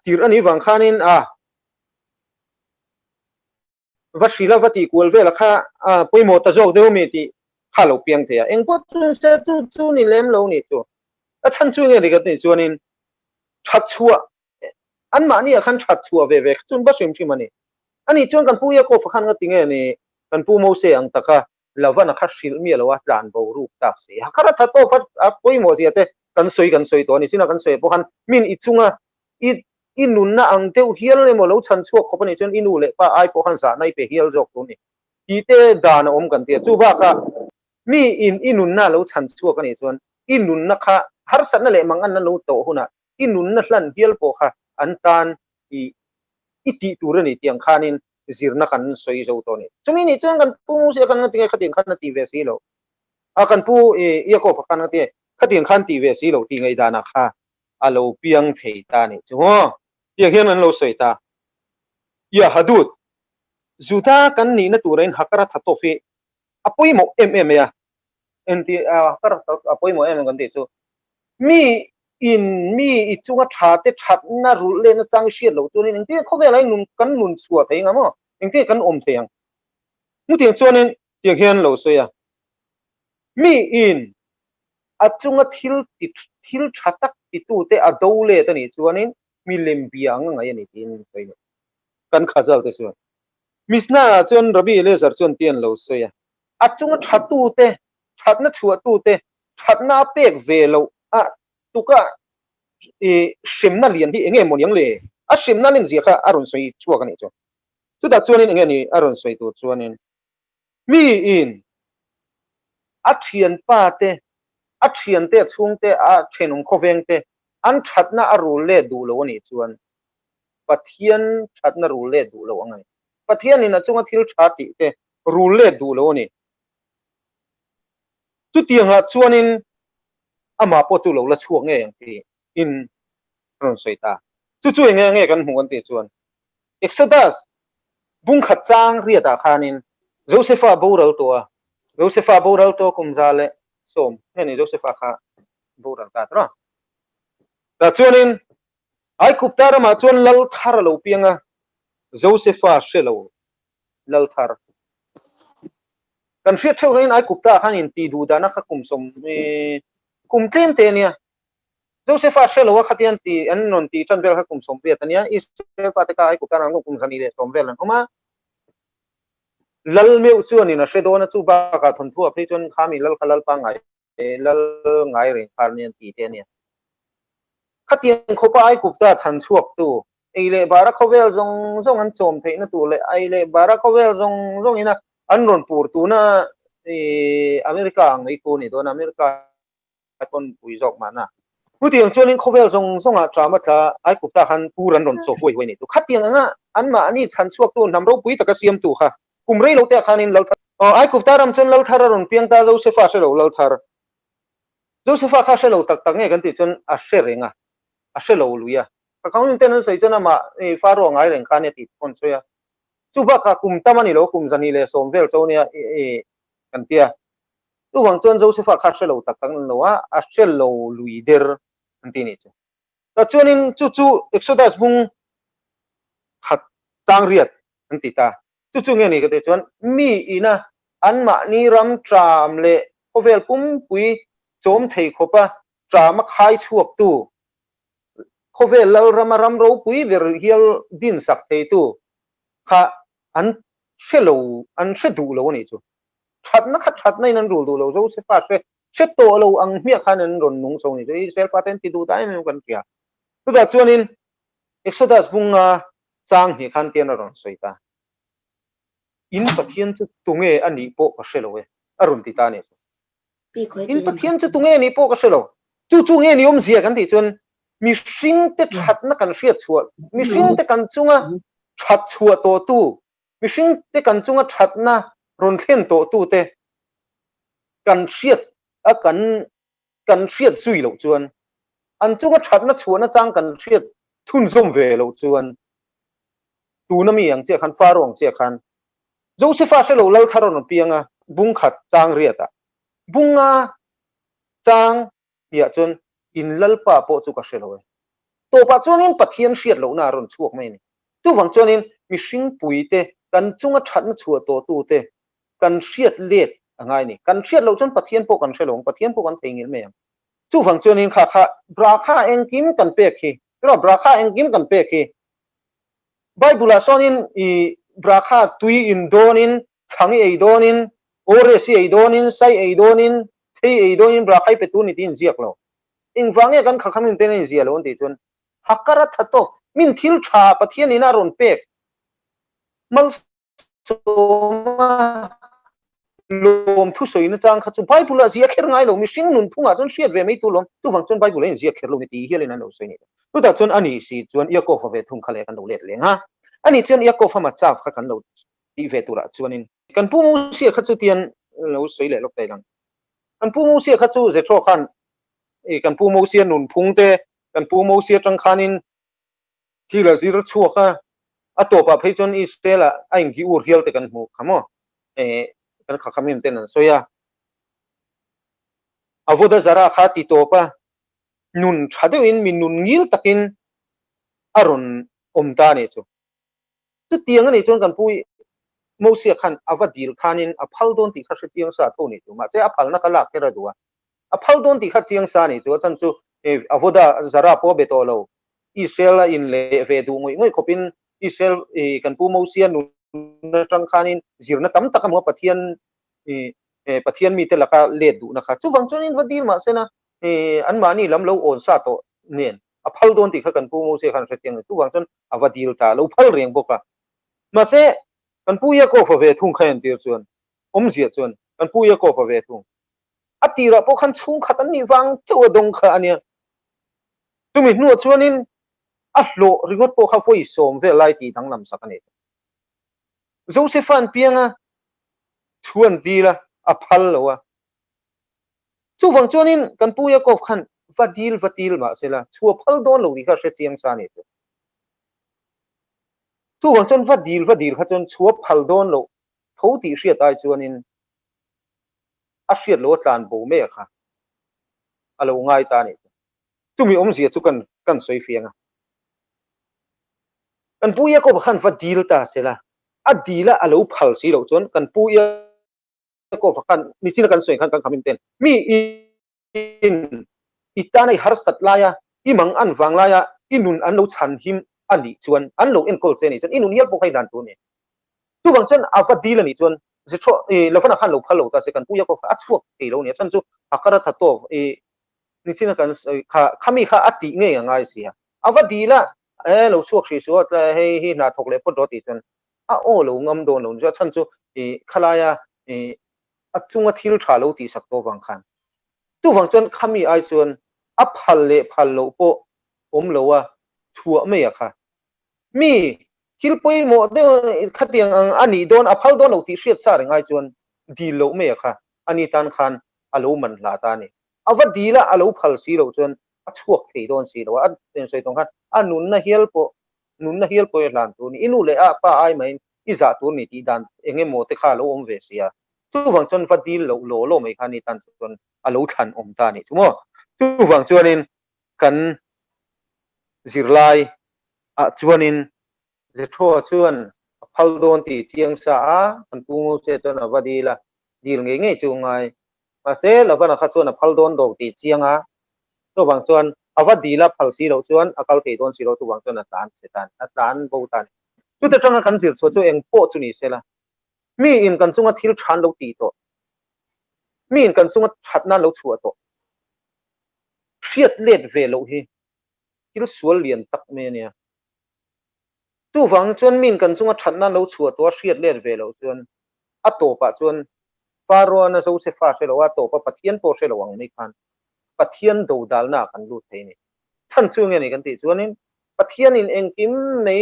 tir ani wang khanin vashila vati kul vela kha poimo ta jok deu mi ti khalo piang thea engpo chu se chu ni lem lo ni chu a chan chu nge ri ga ti chuanin that chua an ma ni khan that chua ve chun ba sim chim ani ani chuan kan puya ko fa khan nga tinge ni kan pu mo se ang taka Lavana kha shil mi lo wa tlan bo ru ta se hakara tha to fat poimo ji ate kan soi to ni sina kan soi po khan min ichunga inun na ang teu hial le mo lo chan chuak ko pani chen inu le pa ai po khan sa nai pe hial jok tu ni ti te dan om kan te chu ba ka mi inun na lo chan chuak ani chon inun na kha har sat na le mang an na lo to huna inun na hlan hial po kha an tan iti turani tiang khanin zirna kan soi zo to ni chumi ni chang kan pu se kan ti khatin khan na ti ve si lo a kan pu ya ko fa kan ti khatin khan ti ve si lo ti ngai dana kha alo piang thei ta ni chumo tiang hian an lo soi ta ya hadut zuta kan ni na turain hakara thato fi apoi mo ya enti hakara apoi mo kan ti chu mi ichunga thate thatna rulh le na chang shiat lo chu ni ning te khobe lai nun kan nun chua thei nga mo ning te kan om theiang mu tiang chuanin tiang hian lo so ya mi in achunga thil thatak ti tu te a do le ta ni chuanin mi lem biang nga ya ni tin toi kan khajal te chu misna chuan rabi le zar chuan tian lo so ya achunga thatu te thatna chua tu te thatna pek ve lo a tuka shimna lian hi enge mon yang le a shimna len zia kha arun soi chua kan chu chu da chuanin enge ni arun soi tu chuanin mi in a thian pa te a thian te chung te a thenung khoveng te an thatna a rul le du lo ni chuan pathian thatna rul le du lo angai pathian in a chunga thil thati te rul le du lo ni chu tianga chuanin ama po chu lo la chuang nge yang ti in ron soi ta chu chu nge kan hmu kan ti chuan exodus bung khat chang ria ta khanin josepha boral to kumzale som heni josepha kha boral ta tra ta chuanin ai kuptar ma chuan lal thar lo pianga josepha shelo lal thar kan hriat theuhin ai kupta khanin ti du dana kha kumsom kum tlem te nia josepha shelo khatian ti an non ti chan vel kha kumsom pe tania israel pa te ka ai kuptar ang kumsani le som vel an oma lal meu chuan in a hredo na chu ba ka thon thu a phei chuan khami lal khalal pa ngai lal ngai ring phar nian ti te nia khatian khopa ai kupta chan chuak tu eile bara khovel zong zong an chom theina tu le eile bara khovel zong zong ina an ron pur tu na america ngai tu ni don america kon pui jok mana mutiang chuanin khovel zong zong a trama tla ai kupta han puran ron cho hoi hoi ni tu khatiang anga an ma ani chan chuak tu namro pui taka siam tu kha kumrei lo te khanin lal ai kupta ram chon lal thar ron piang ta josepha shelo lal thar josepha kha shelo tak tak nge kan ti chon a sheringa a shelo luya ka kaung ten sai chona ma faro ngai reng khan ti kon soya chuba ka kum tamani lo kum zani le somvel chonia kan tia tu wang chon josepha kha shelo tak tak lo a shelo lui der kan ti ni chu ta chuanin chu exodus bung khat tang riat kan ti ta chu nge ni ka te chuan mi ina an ma ni ram tram le khovel pum pui chom thei khopa trama khai chuak tu khovel lal ramaram ro pui ver hial din sak thei tu kha an shelo an shedu lo ni chu that na nan ru du lo zo se pa she to lo ang mia khan an ron nung so ni chu self patent ti du dai me kan kia tu da chuanin exodus bunga chang hi khan tian ron soita in pathian chu tunge ani po ka shelo e arun ti ta ni in pathian chu tunge ani po ka shelo chu nge ni zia kan ti chuan mi hring te that na kan hriat chuat mi hring te kan chunga that chua to tu mi hring te kan chunga that na ron thlen to tu te kan hriat a kan hriat zui lo chuan an chunga that na chua na chang kan hriat thun zom ve lo chuan tu na mi ang che khan farong che khan josepha shelo lal tharon pianga bung khat chang riata bunga chang ya chun in lal pa po chu ka shelo to pa chuanin pathian hriat lo na ron chuak mai ni tu wang chuanin mi hring pui te kan chunga that na chua to tu te kan hriat let angai ni kan hriat lo chun pathian po kan shelo pathian po kan thengil me chu wang chuanin kha bra kha engkim kan pe khi ro bra kha engkim kan pe khi bible a sonin I bra kha tui in donin changi ei donin ore si ei donin sai ei donin thei ei donin bra khai pe tu ni tin ziak lo ing wange kan khakhamin ten zia lo ti chun hakara thato min thil tha pathian ina ron pek mal soma lom thu soi na chang kha chu bible a zia kher ngai lo mi sing nun phunga chon siat ve mai tu lom tu wang chon bible in zia kher lo ni ti hialin an lo soi ni tu ta chon ani si chuan yakov ve thung khale kan lo let le nga ani chuan yakov ma chaf kha kan lo ti ve tu ra chuanin kan pu mu sia kha chu tian lo soi le lok tai lang kan pu mu sia kha chu je tho khan e kan pu mu sia nun phung te kan pu mu sia tang khanin thi la zir chu kha atopa phei chon Israel a in gi ur hial te kan mu khamo e kan kha khamim ten an soya avoda zara kha ti topa nun thadeu in min nun ngil takin aron omta ne chu tu tiang ani chon kan pui mo sia khan avadil khanin a phal don ti kha se tiang sa to ni chu ma che a phal na kala ke ra duwa a phal don ti kha chiang sa ni chu chan chu avoda zara po betolo Israel in le ve du ngoi ngoi khopin Israel kan pu mo sia nun tang khanin zirna tam tak mo pathian pathian mi te laka le du na kha chu wang chuan in vadil ma sena an mani lam lo on sa to nen a phal don ti kha kan pu mo se khan se tiang chu wang chuan avadil ta lo phal reng boka ma se kan pu ya ko fa ve thung khain tir chuan zia chuan kan pu ya ko fa ve thung atira po khan chung khatan ni wang chu dong kha ania tumi nu chuan in a hlo ringot po kha foi som ve lai ti dang lam sakani Josephan pianga chuan dila a phal lo wa chu wang chuan in kan pu ya ko khan vadil ma sela chu phal don lo ri kha se tiang sa ni chu wang chuan vadil kha chuan chu phal don lo tho ti hriat ai chuan in a hriat lo tlan bo me kha alo ngai ta ni chumi zia chu kan soi fianga kan pu ya ko khan vadil ta sela a dila alo phal si lo chuan kan pu ya ko khan ni chin kan soi khan kan khamin ten mi in itanai har satlaya imang an wanglaya inun an lo chan him ani chuan an lo en kol che ni chuan inun hial po khai dan tu ni tu wang chuan avadil ani chuan je tho lavana khan lo phalo ta se kan pu ya ko a chuak te lo ni chan chu akara tha to ni chin kan kha khami kha ati nge ngai sia avadila lo chuak hri suat hei hi na thok le pot ro ti chuan a o lo ngam don lo ja chan chu khalaya a chunga thil tha lo ti sak to wang khan tu wang chuan khami ai chuan a phal lo po lo wa chua me ya kha mi thil poi mo de khatiang ang ani don a phal don lo ti hriat sa ngai chuan di lo me ya kha ani tan khan alo man la ta ni avadila alo phal si lo chuan a chuak thei don si lo a ten soi tong khan a nun na hial po lan tu ni inu le a pa ai mai iza tu ni ti dan enge mo te kha lo om ve sia tu wang chuan vadil lo mai khan ni tan chuan alo than om ta ni chumo tu wang chuan in kan zirlai a chuan in je tho chuan phal don ti chiang sa a kan pu se chuan avadila dil nge nge chu ngai ma se lavana kha chuan phal don do ti chiang a tu wang chuan avadila phal si lo chuan akal te don si lo chu wang chuan a tan bo tan tu te tanga kan zir chu eng po chu ni sela mi in kan chunga thil than lo ti to mi in kan chunga thatna lo chu to hriat let ve lo hi thil sual lian tak me nia tu wang chuan min kan chunga thatna lo chu to hriat let ve lo chuan a to pa chuan paro na so se fa se lo a to pa pathian po se lo wang mai khan pathian do dal na kan lu thei ni chan chu nge ni kan ti chuan in pathian in eng kim nei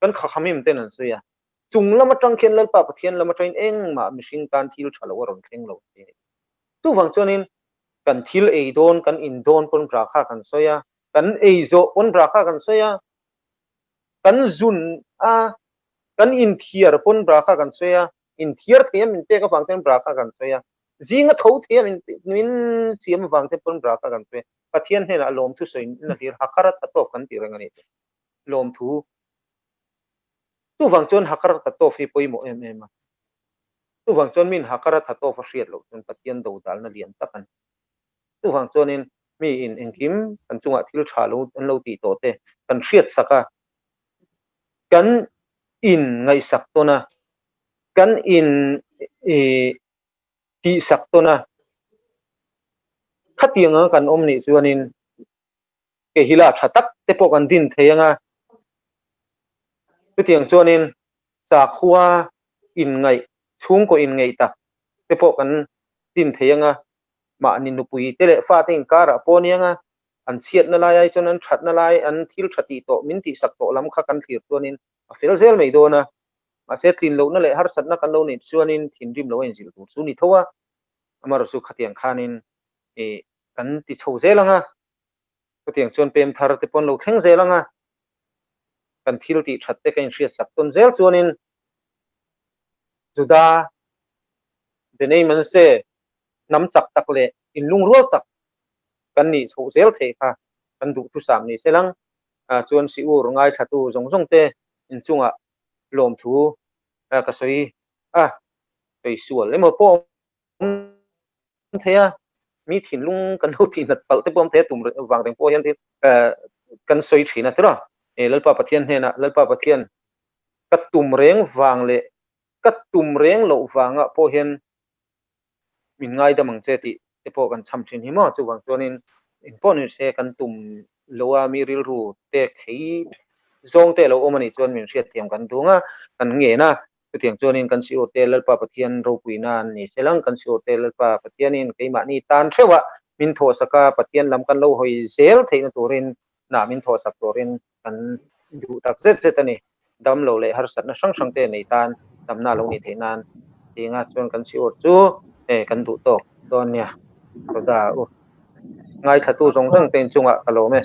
kan kha khamim ten an suya chung lama tang khen lal pa pathian lama train eng ma mishing tan thil thalo ron thleng lo ti tu wang chuan in kan thil ei don kan in don pon pra kha kan soya kan ei zo pon pra kha kan soya kan zun a kan in thiar pon pra kha kan soya in thiar thiam in te ka wang ten pra kha kan soya zinga tho thiam in siam wang te pon pra kha kan soya pathian hena lom thu soin na hir hakarat ta to kan ti rangani lom thu tu wang chuan hakarat ta to fi poi mo em tu wang chuan min hakarat ta to fa hriat lo chuan pathian do dal na lian takan tu wang chuan in mi in engkim kan chunga thil tha lo an lo ti to te kan hriat saka kan in ngai sak to na kan in ti sak to na khatianga kan om ni chuan in ke hila thatak te po kan din theianga tu tiang chuan in cha khuwa in ngai chung ko in ngai ta te po kan tin theyanga ma nin nu pui te le fa te kara ponianga an chiat na lai ai chon an that na lai an thil thati to min ti sak to lam kha kan thlir tuanin a fel zel mai do na ma se tin lo na le har sat na kan lo ni chuanin thin rim lo en zil tu chu ni thowa amar su khatiang khanin e kan ti chho zelanga khatiang chon pem thar te pon lo thleng zelanga kan thil ti that te kan hriat sak ton zel chuanin juda benei man se nam chak tak le in lung rual tak kan ni chho zel the kha kan du tu sam ni selang chuan si ur ngai thatu zong zong te in chunga lom thu ka soi kai sual le mo po thea mi thin lung kan ho thin pal te pom the tum wang deng po hian thi kan soi thina tra e lalpa pathian hena lalpa pathian kat tum reng wang le kat tum reng lo wanga po hian min ngai da mang che ti te po kan cham thin hi mo chu wang chuanin in pon ni se kan tum lowa mi ril ru te khei zong te lo omani chuan min hriat thiam kan dunga kan nge na tiang chuanin kan si hotel lalpa pathian ro puina ni selang kan si hotel lalpa pathianin keima ni tan thewa min tho saka pathian lam kan lo hoi zel theina turin na min tho sak turin kan du tak zet zet ani dam lo le har sat na sang sang te nei tan dam na lo ni theinan tinga chuan kan si hot chu kan du tok don nia to da ngai thatu zong zong ten chunga kalo me